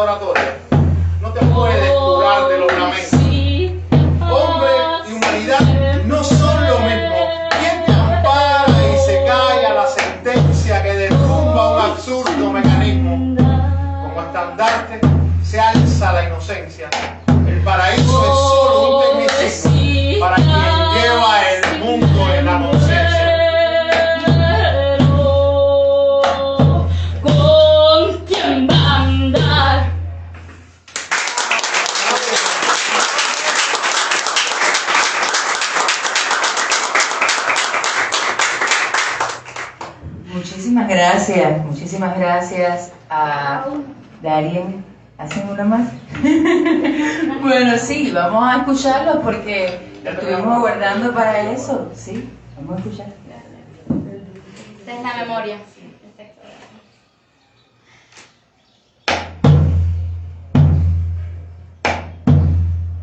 oratoria no te puedes curar de los lamentos. Hombre y humanidad no son lo mismo. ¿Quién te ampara y se calla la sentencia que derrumba un absurdo mecanismo? Como estandarte se alza la inocencia. El paraíso es solo un tecnicismo para quien lleva el mundo en la conciencia. ¿Con quién va a andar? Muchísimas gracias a Darien. ¿Hacen una más? Bueno, sí, vamos a escucharlo porque lo estuvimos guardando para eso. Sí, vamos a escuchar. Esta es la memoria.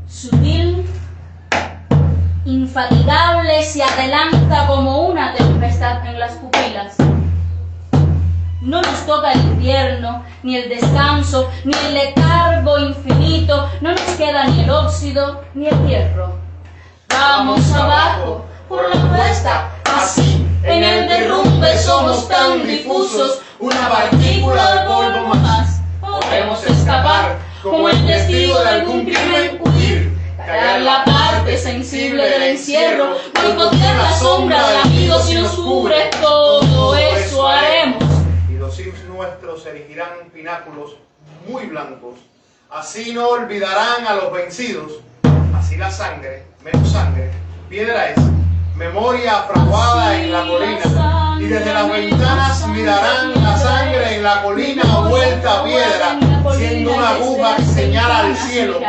Sutil, infatigable, se adelanta como una tempestad en las pupilas. No nos toca el invierno, ni el descanso, ni el letargo infinito, no nos queda ni el óxido, ni el hierro. Vamos abajo, por la cuesta, así, en el derrumbe somos tan difusos, una partícula de polvo más. Podemos escapar, como el testigo de algún crimen, huir, callar la parte sensible del encierro, boicotear la sombra de amigos y nos cubre, todo eso haremos. Los sims nuestros erigirán pináculos muy blancos. Así no olvidarán a los vencidos. Así la sangre, menos sangre, piedra es, memoria fraguada en la colina. Y desde las ventanas mirarán la sangre en la colina vuelta a piedra, siendo una aguja que señala al cielo.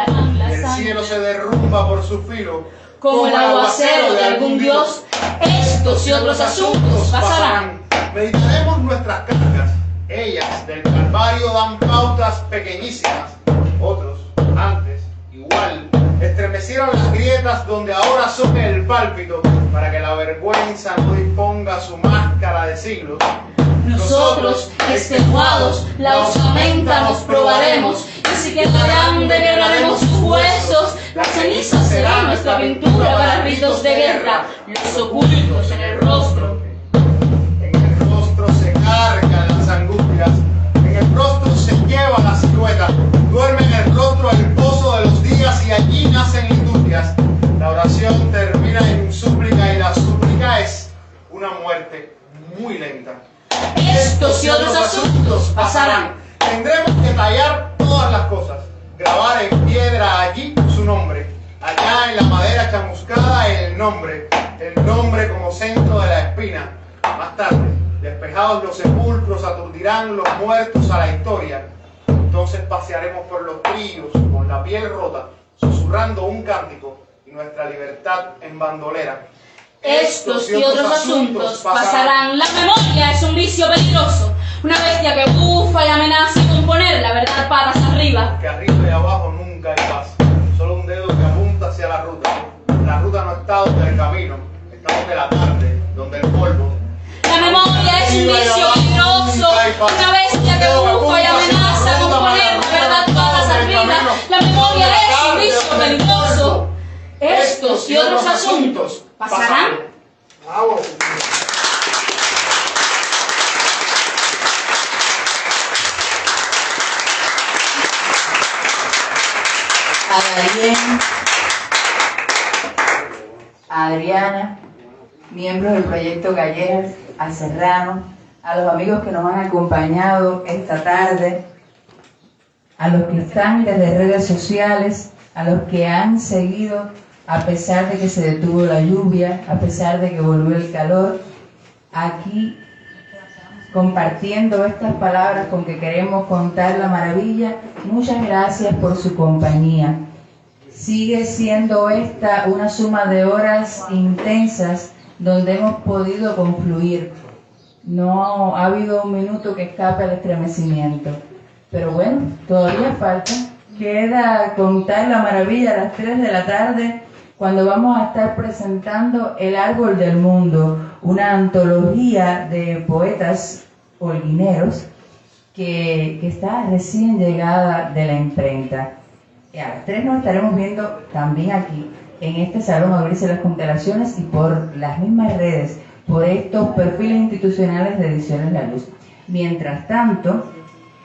El cielo se derrumba por su filo, como el aguacero de algún dios. Estos y otros asuntos pasarán. Meditaremos nuestras cargas, ellas del Calvario dan pautas pequeñísimas. Otros, antes, igual, estremecieron las grietas donde ahora son el pálpito, para que la vergüenza no disponga su máscara de siglos. Nosotros, extenuados, la osamenta nos probaremos, y si quedarán degradaremos sus huesos. La ceniza será nuestra pintura para ritos de guerra, los ocultos en el rostro. Se cargan las angustias, en el rostro se lleva la silueta, duerme en el rostro el pozo de los días y allí nacen industrias. La oración termina en súplica y la súplica es una muerte muy lenta. Estos y otros asuntos pasarán. Tendremos que tallar todas las cosas, grabar en piedra allí su nombre, allá en la madera chamuscada el nombre como centro de la espina. Más tarde, despejados los sepulcros, aturdirán los muertos a la historia. Entonces pasearemos por los ríos con la piel rota, susurrando un cántico y nuestra libertad en bandolera. Estos y otros asuntos pasarán. La memoria es un vicio peligroso, una bestia que bufa y amenaza con poner la verdad patas arriba. Que arriba y abajo nunca hay paz, solo un dedo que apunta hacia la ruta. La ruta no está donde el camino, está donde la tarde, donde el polvo. La memoria es un vicio peligroso, una bestia que bufa y amenaza con poner la verdad patas arriba. La memoria es un vicio peligroso. Estos y otros asuntos pasarán. Bravo. A Darien, a Adriana, miembros del proyecto Galleras, a Serrano, a los amigos que nos han acompañado esta tarde, a los que están desde redes sociales, a los que han seguido a pesar de que se detuvo la lluvia, a pesar de que volvió el calor, aquí compartiendo estas palabras con que queremos contar la maravilla. Muchas gracias por su compañía. Sigue siendo esta una suma de horas intensas donde hemos podido confluir. No ha habido un minuto que escape al estremecimiento. Pero bueno, todavía falta. Queda contar la maravilla a las 3 de la tarde, cuando vamos a estar presentando El Árbol del Mundo, una antología de poetas holguineros que está recién llegada de la imprenta. A las 3 nos estaremos viendo también aquí, en este salón Abrirse las Constelaciones y por las mismas redes, por estos perfiles institucionales de Ediciones La Luz. Mientras tanto,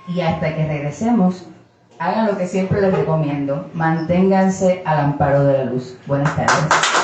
y hasta que regresemos, hagan lo que siempre les recomiendo, manténganse al amparo de la luz. Buenas tardes.